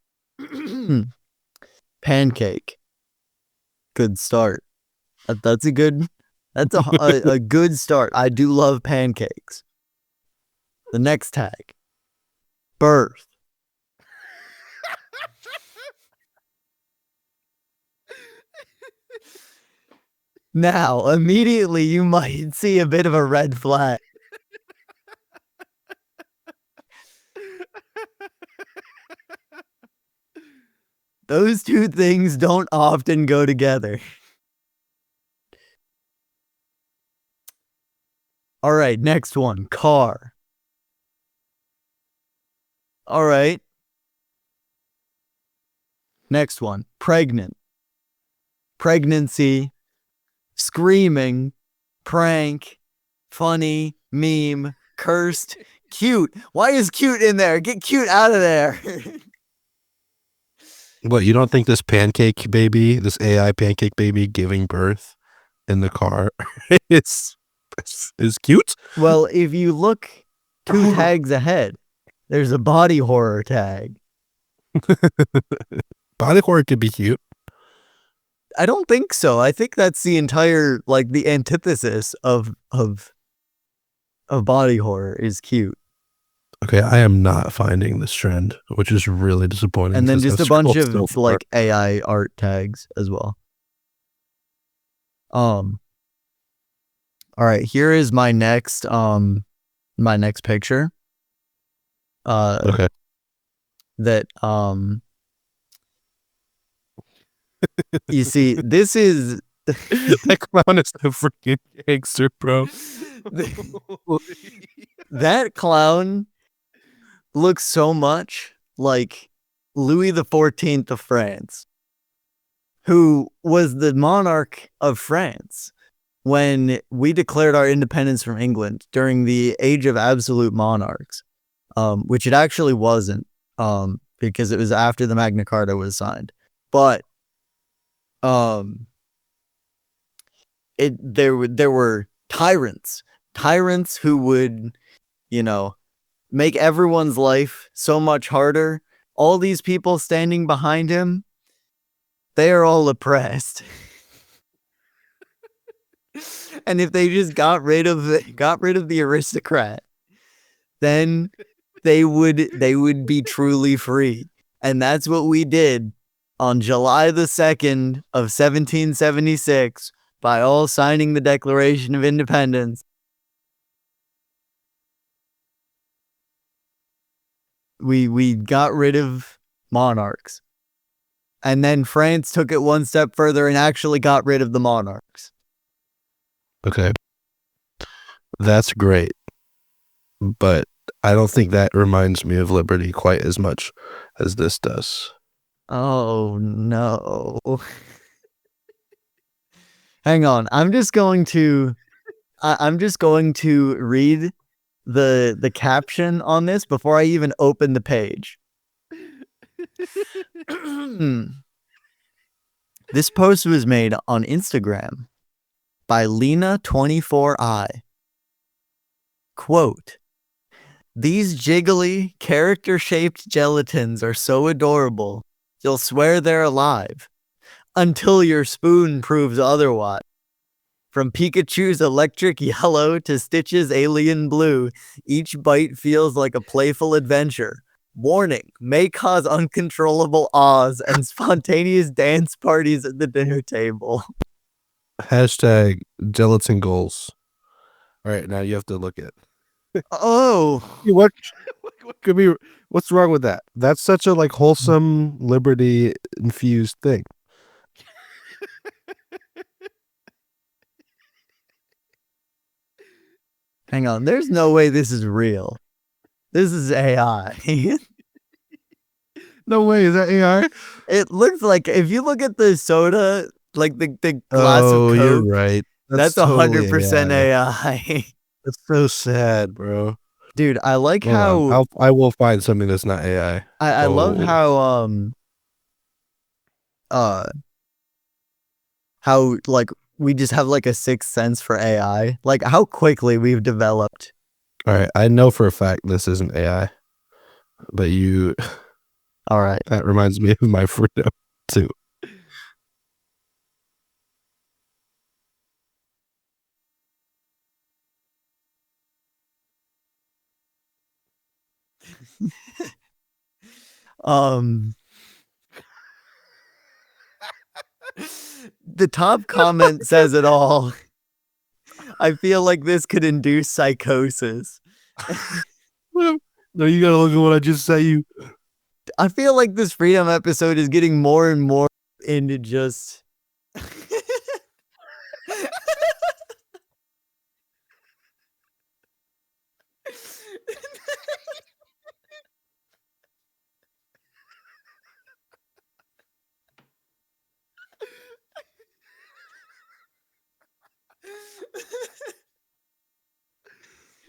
Pancake. Good start. That's a good. That's a good start. I do love pancakes. The next tag. Birth. Now, immediately you might see a bit of a red flag. Those two things don't often go together. All right, next one. Car. All right. Next one. Pregnant. Pregnancy. Screaming. Prank. Funny. Meme. Cursed. Cute. Why is cute in there? Get cute out of there. What, you don't think this pancake baby, this AI pancake baby giving birth in the car is cute? Well, if you look 2 tags ahead, there's a body horror tag. Body horror could be cute. I don't think so. I think that's the entire, like, the antithesis of body horror is cute. Okay, I am not finding this trend, which is really disappointing. And then because just I've a bunch scrolled of so far. like AI art tags as well. All right, here is my next my next picture. Okay. That you see, this is That clown is a freaking gangster, bro. that clown looks so much like Louis XIV of France, who was the monarch of France when we declared our independence from England during the age of absolute monarchs, which it actually wasn't, because it was after the Magna Carta was signed. But there were tyrants who would, make everyone's life so much harder. All these people standing behind him, they are all oppressed. And if they just got rid of the aristocrat, then they would be truly free. And that's what we did on July the 2nd of 1776 by all signing the Declaration of Independence. We got rid of monarchs. And then France took it one step further and actually got rid of the monarchs. Okay. That's great. But I don't think that reminds me of liberty quite as much as this does. Oh, no. Hang on. I'm just going to read the caption on this before I even open the page. This post was made on Instagram by Lena24i. Quote, "These jiggly, character-shaped gelatins are so adorable, you'll swear they're alive. Until your spoon proves otherwise. From Pikachu's electric yellow to Stitch's alien blue, each bite feels like a playful adventure. Warning, may cause uncontrollable awes and spontaneous dance parties at the dinner table." Hashtag gelatin goals. All right, now you have to look at. Oh, What could be? What's wrong with that? That's such a wholesome, liberty infused thing. hang on. There's no way this is real. This is AI. No way, is that AI? It looks like, if you look at the soda, like the glass of Coke, you're right. that's totally 100% AI. That's so sad, bro. Dude, I like Hold how on. I will find something that's not AI. I love how we just have a sixth sense for AI. Like how quickly we've developed. All right, I know for a fact this isn't AI, but All right. that reminds me of my freedom too. The top comment says it all. I feel like this could induce psychosis. No, you gotta look at what I just said. I feel like this freedom episode is getting more and more into just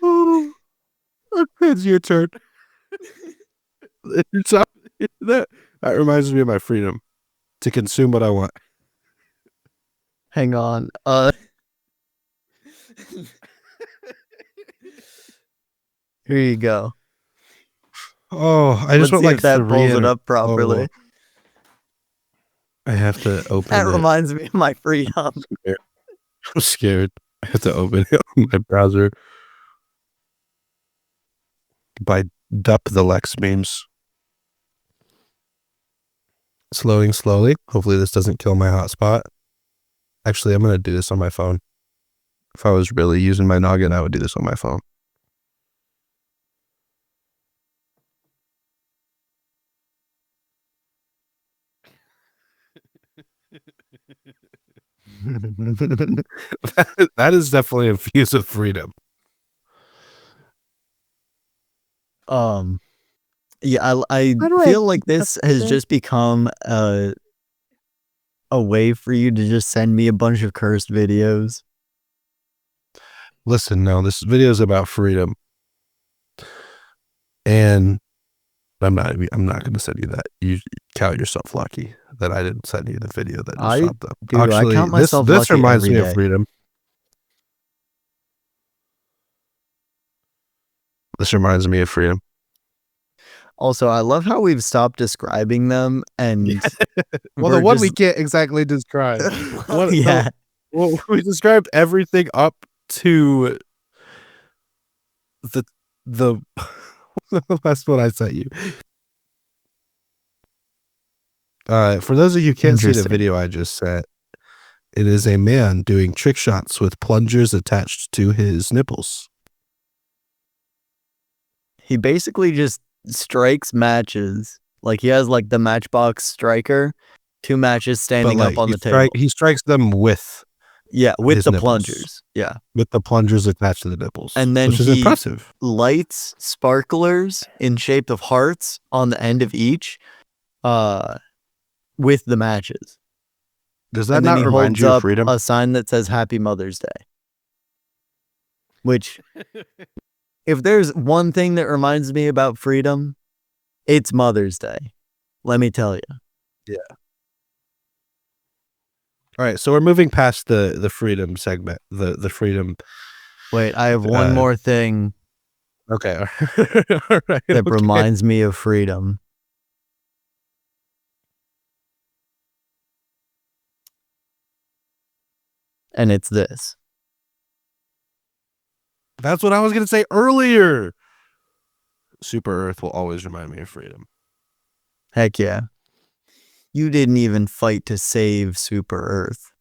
Oh, it's your turn. That reminds me of my freedom to consume what I want. hang on. Here you go. Oh, I just Let's want see if that pulls it up properly. I have to open That it. reminds me of my freedom. I'm scared. I have to open it on my browser. By Dup the Lex memes. It's loading slowly. Hopefully this doesn't kill my hotspot. Actually, I'm going to do this on my phone. If I was really using my noggin, I would do this on my phone. That is definitely infused with freedom. Yeah, I How do I feel like pick up this has this? just become a way for you to just send me a bunch of cursed videos. Listen, no, this video is about freedom, and I'm not going to send you that. You count yourself lucky that I didn't send you the video that just popped up. Dude, I Actually, count this myself this lucky reminds every me of day. freedom. This reminds me of freedom. Also, I love how we've stopped describing them and Well, the we're one we just- can't exactly describe. yeah. Well, we described everything up to the last one I sent you. For those of you who can't see the Interesting. video I just sent, it is a man doing trick shots with plungers attached to his nipples. He basically just strikes matches. Like he has like the Matchbox striker, 2 matches standing But, like, up on he the table. He strikes them with With his the nipples. plungers. Yeah. With the plungers attached to the nipples. And then which is he impressive. lights sparklers in shape of hearts on the end of each with the matches. Does that And then not he remind holds you of up freedom? a sign that says Happy Mother's Day. Which, if there's one thing that reminds me about freedom, it's Mother's Day. Let me tell you. Yeah. All right, so we're moving past the freedom segment. The freedom. Wait, I have one more thing Okay. All right, that okay. reminds me of freedom. And it's this. That's what I was going to say earlier. Super Earth will always remind me of freedom. Heck yeah. You didn't even fight to save Super Earth.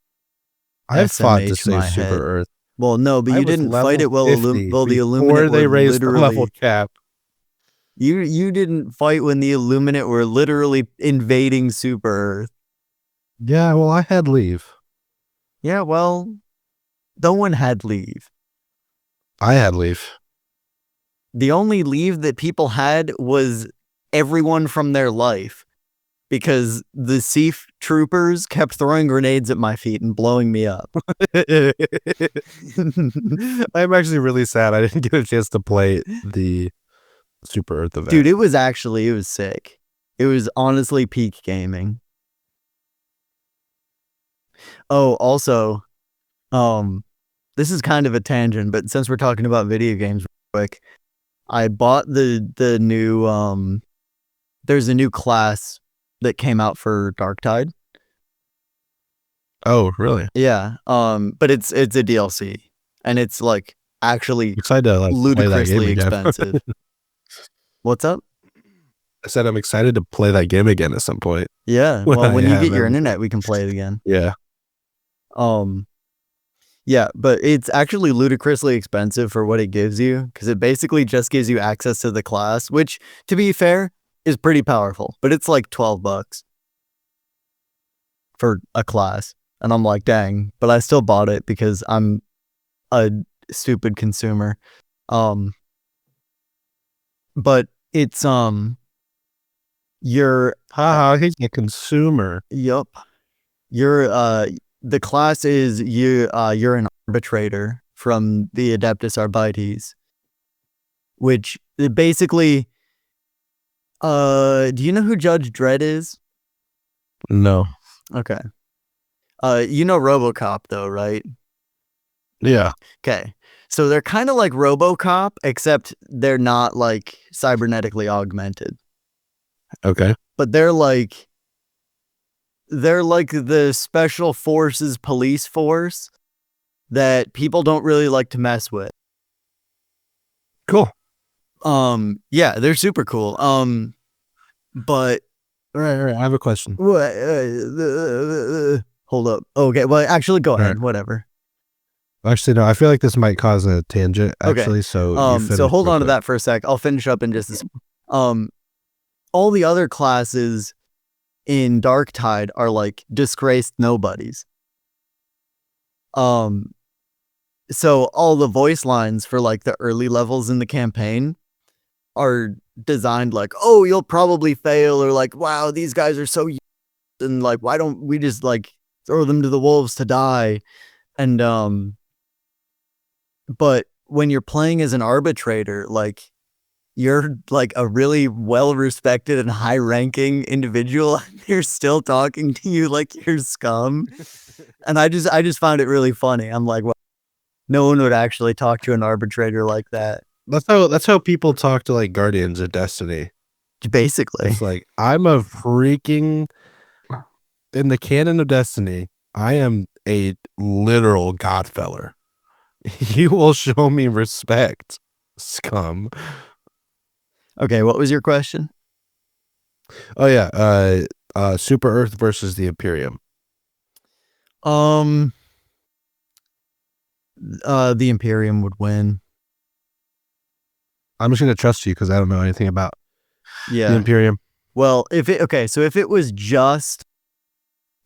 I've fought to SMH save my Super head. Earth. Well, no, but I you was didn't fight level it while 50 the before Illuminate they were raised the literally level cap. You didn't fight when the Illuminate were literally invading Super Earth. Yeah, well, I had leave. Yeah, well, no one had leave. I had leave. The only leave that people had was everyone from their life, because the Seaf troopers kept throwing grenades at my feet and blowing me up. I'm actually really sad I didn't get a chance to play the Super Earth event. Dude, it was sick. It was honestly peak gaming. Oh, also, this is kind of a tangent, but since we're talking about video games real quick, I bought the new there's a new class that came out for Darktide. Oh, really? Yeah. But it's a DLC and it's like actually Excited to play that ludicrously game again. expensive. What's up? I said I'm excited to play that game again at some point. Yeah. When Well, when I you have get your everything. internet, we can play it again. Yeah. Yeah, but it's actually ludicrously expensive for what it gives you, because it basically just gives you access to the class, which, to be fair, is pretty powerful, but it's like $12 for a class. And I'm like, dang, but I still bought it because I'm a stupid consumer. But it's you're He's a consumer. Yup. You're the class is you're an arbitrator from the Adeptus Arbites, which basically do you know who Judge Dredd is? No. Okay. You know RoboCop though, right? Yeah. Okay. So they're kind of like RoboCop, except they're not like cybernetically augmented. Okay. But they're like the special forces police force that people don't really like to mess with. Cool. Yeah, they're super cool. But All right. I have a question. hold up. Okay, well, actually, go ahead. Right. Whatever. Actually, no. I feel like this might cause a tangent. Actually, Okay. so you So hold real on to quick. that for a sec. I'll finish up in just a second. All the other classes in Darktide are like disgraced nobodies. So all the voice lines for like the early levels in the campaign are designed like, oh, you'll probably fail, or like, wow, these guys are so, and like, why don't we just like throw them to the wolves to die? And but when you're playing as an arbitrator, like, you're like a really well respected and high ranking individual, and they're still talking to you like you're scum. And I just found it really funny. I'm like, well, no one would actually talk to an arbitrator like that. That's how people talk to like Guardians of Destiny. Basically. It's like, I'm a freaking, in the canon of Destiny, I am a literal godfeller. You will show me respect, scum. Okay, what was your question? Oh yeah, Super Earth versus the Imperium. The Imperium would win. I'm just gonna trust you because I don't know anything about the Yeah. Imperium. Well, if it was just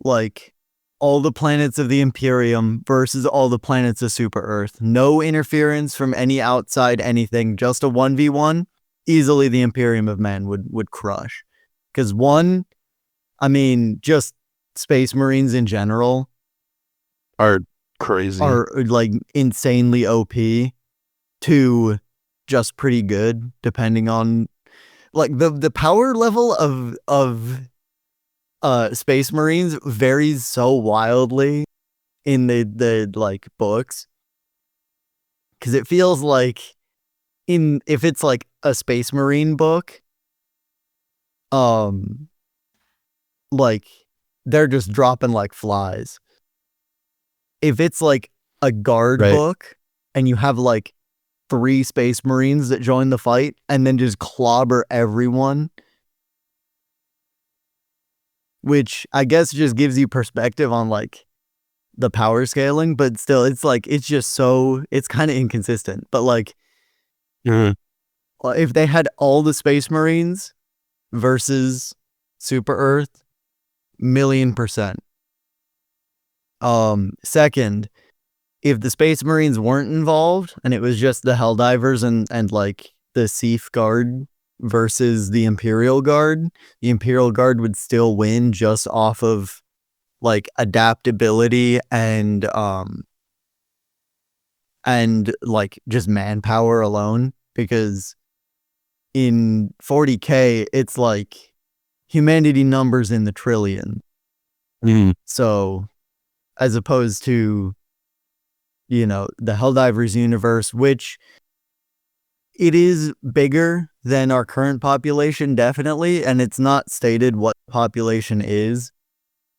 like all the planets of the Imperium versus all the planets of Super Earth, no interference from any outside anything, just a 1v1, easily the Imperium of Man would crush. Because one, I mean, just Space Marines in general Are crazy. are like insanely OP. Two, just pretty good, depending on like the power level of Space Marines varies so wildly in the like books, because it feels like if it's like a Space Marine book, like they're just dropping like flies. If it's like a guard Right. book and you have like 3 Space Marines that join the fight and then just clobber everyone, which I guess just gives you perspective on like the power scaling, but still it's like, it's just so, it's kind of inconsistent. But like, if they had all the Space Marines versus Super Earth, 1,000,000%. Second, if the Space Marines weren't involved and it was just the Helldivers and like the Seath Guard versus the Imperial Guard would still win just off of like adaptability and like just manpower alone, because in 40K it's like humanity numbers in the trillion. So as opposed to, you know, the Helldivers universe, which it is bigger than our current population, definitely, and it's not stated what population is,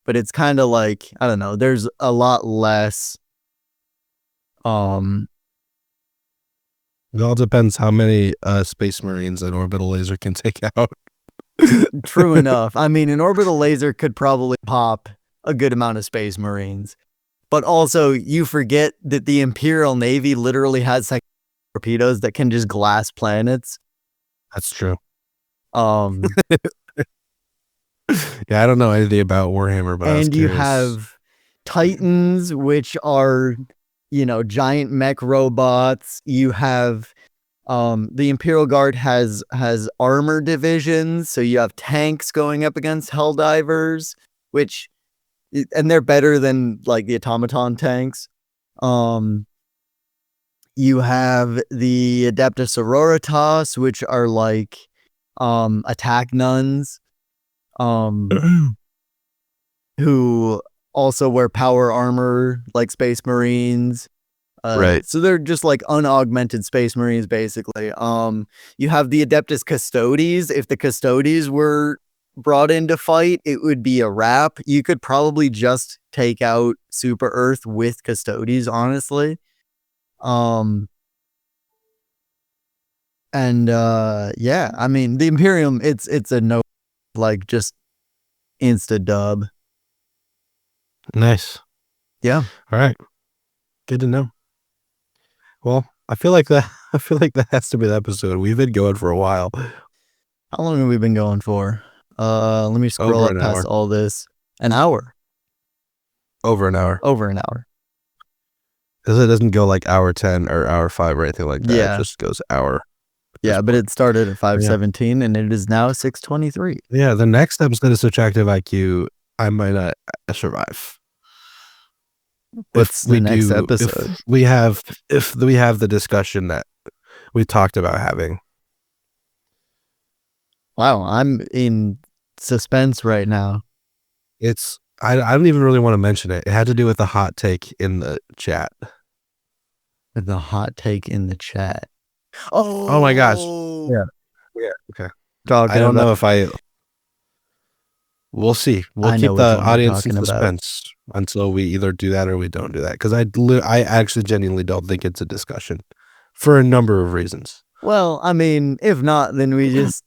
but it's kind of like, I don't know, there's a lot less It all depends how many Space Marines an orbital laser can take out. true enough. I mean, an orbital laser could probably pop a good amount of Space Marines, but also you forget that the Imperial Navy literally has like torpedoes that can just glass planets. That's true. Yeah, I don't know anything about Warhammer, but and you have Titans, which are, you know, giant mech robots. You have the Imperial Guard has armor divisions, so you have tanks going up against Helldivers, which, and they're better than like the automaton tanks. You have the Adeptus Sororitas, which are like attack nuns, who also wear power armor like Space Marines. Right. So they're just like unaugmented Space Marines, basically. You have the Adeptus Custodes. If the Custodes were brought in to fight, it would be a wrap. You could probably just take out Super Earth with Custodes, honestly. And yeah, I mean, the Imperium, it's a no, like, just insta dub. Nice. Yeah. All right. Good to know. Well, I feel like that has to be the episode. We've been going for a while. How long have we been going for? Let me scroll Over up an past hour. all this. An hour. Over an hour. Over an hour. Because it doesn't go like hour 10 or hour 5 or anything like that. Yeah. It just goes hour. Yeah, but it started at 5:17 and it is now 6:23. Yeah, the next episode of Subtractive IQ, I might not survive. What's the next episode? If we have the discussion that we talked about having. Wow, I'm in suspense right now. I don't even really want to mention it. It had to do with the hot take in the chat. The hot take in the chat. Oh my gosh. Yeah. Okay. I don't know if we'll see. We'll keep the audience in suspense until we either do that or we don't do that. Because I actually genuinely don't think it's a discussion for a number of reasons. Well, I mean, if not, then we just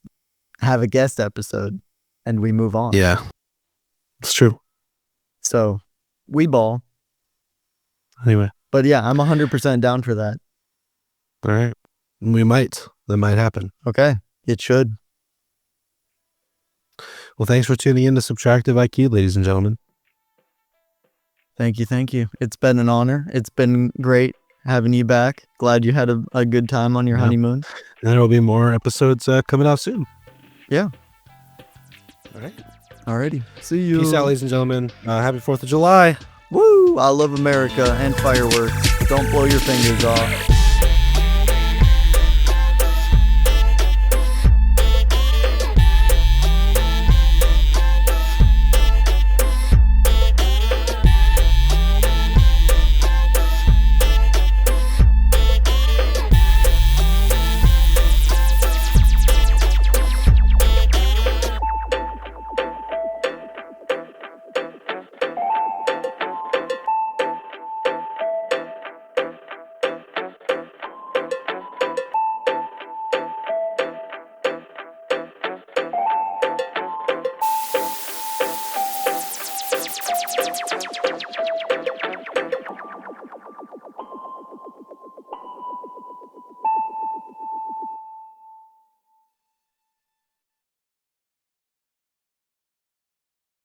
have a guest episode and we move on. Yeah. It's true. So we ball. Anyway. But yeah, I'm 100% down for that. All right. That might happen. Okay. It should. Well, thanks for tuning in to Subtractive IQ, ladies and gentlemen. Thank you. It's been an honor. It's been great having you back. Glad you had a good time on your honeymoon. And there will be more episodes coming out soon. Yeah. All right. Alrighty. See you. Peace out, ladies and gentlemen. Happy 4th of July. Woo! I love America and fireworks. Don't blow your fingers off.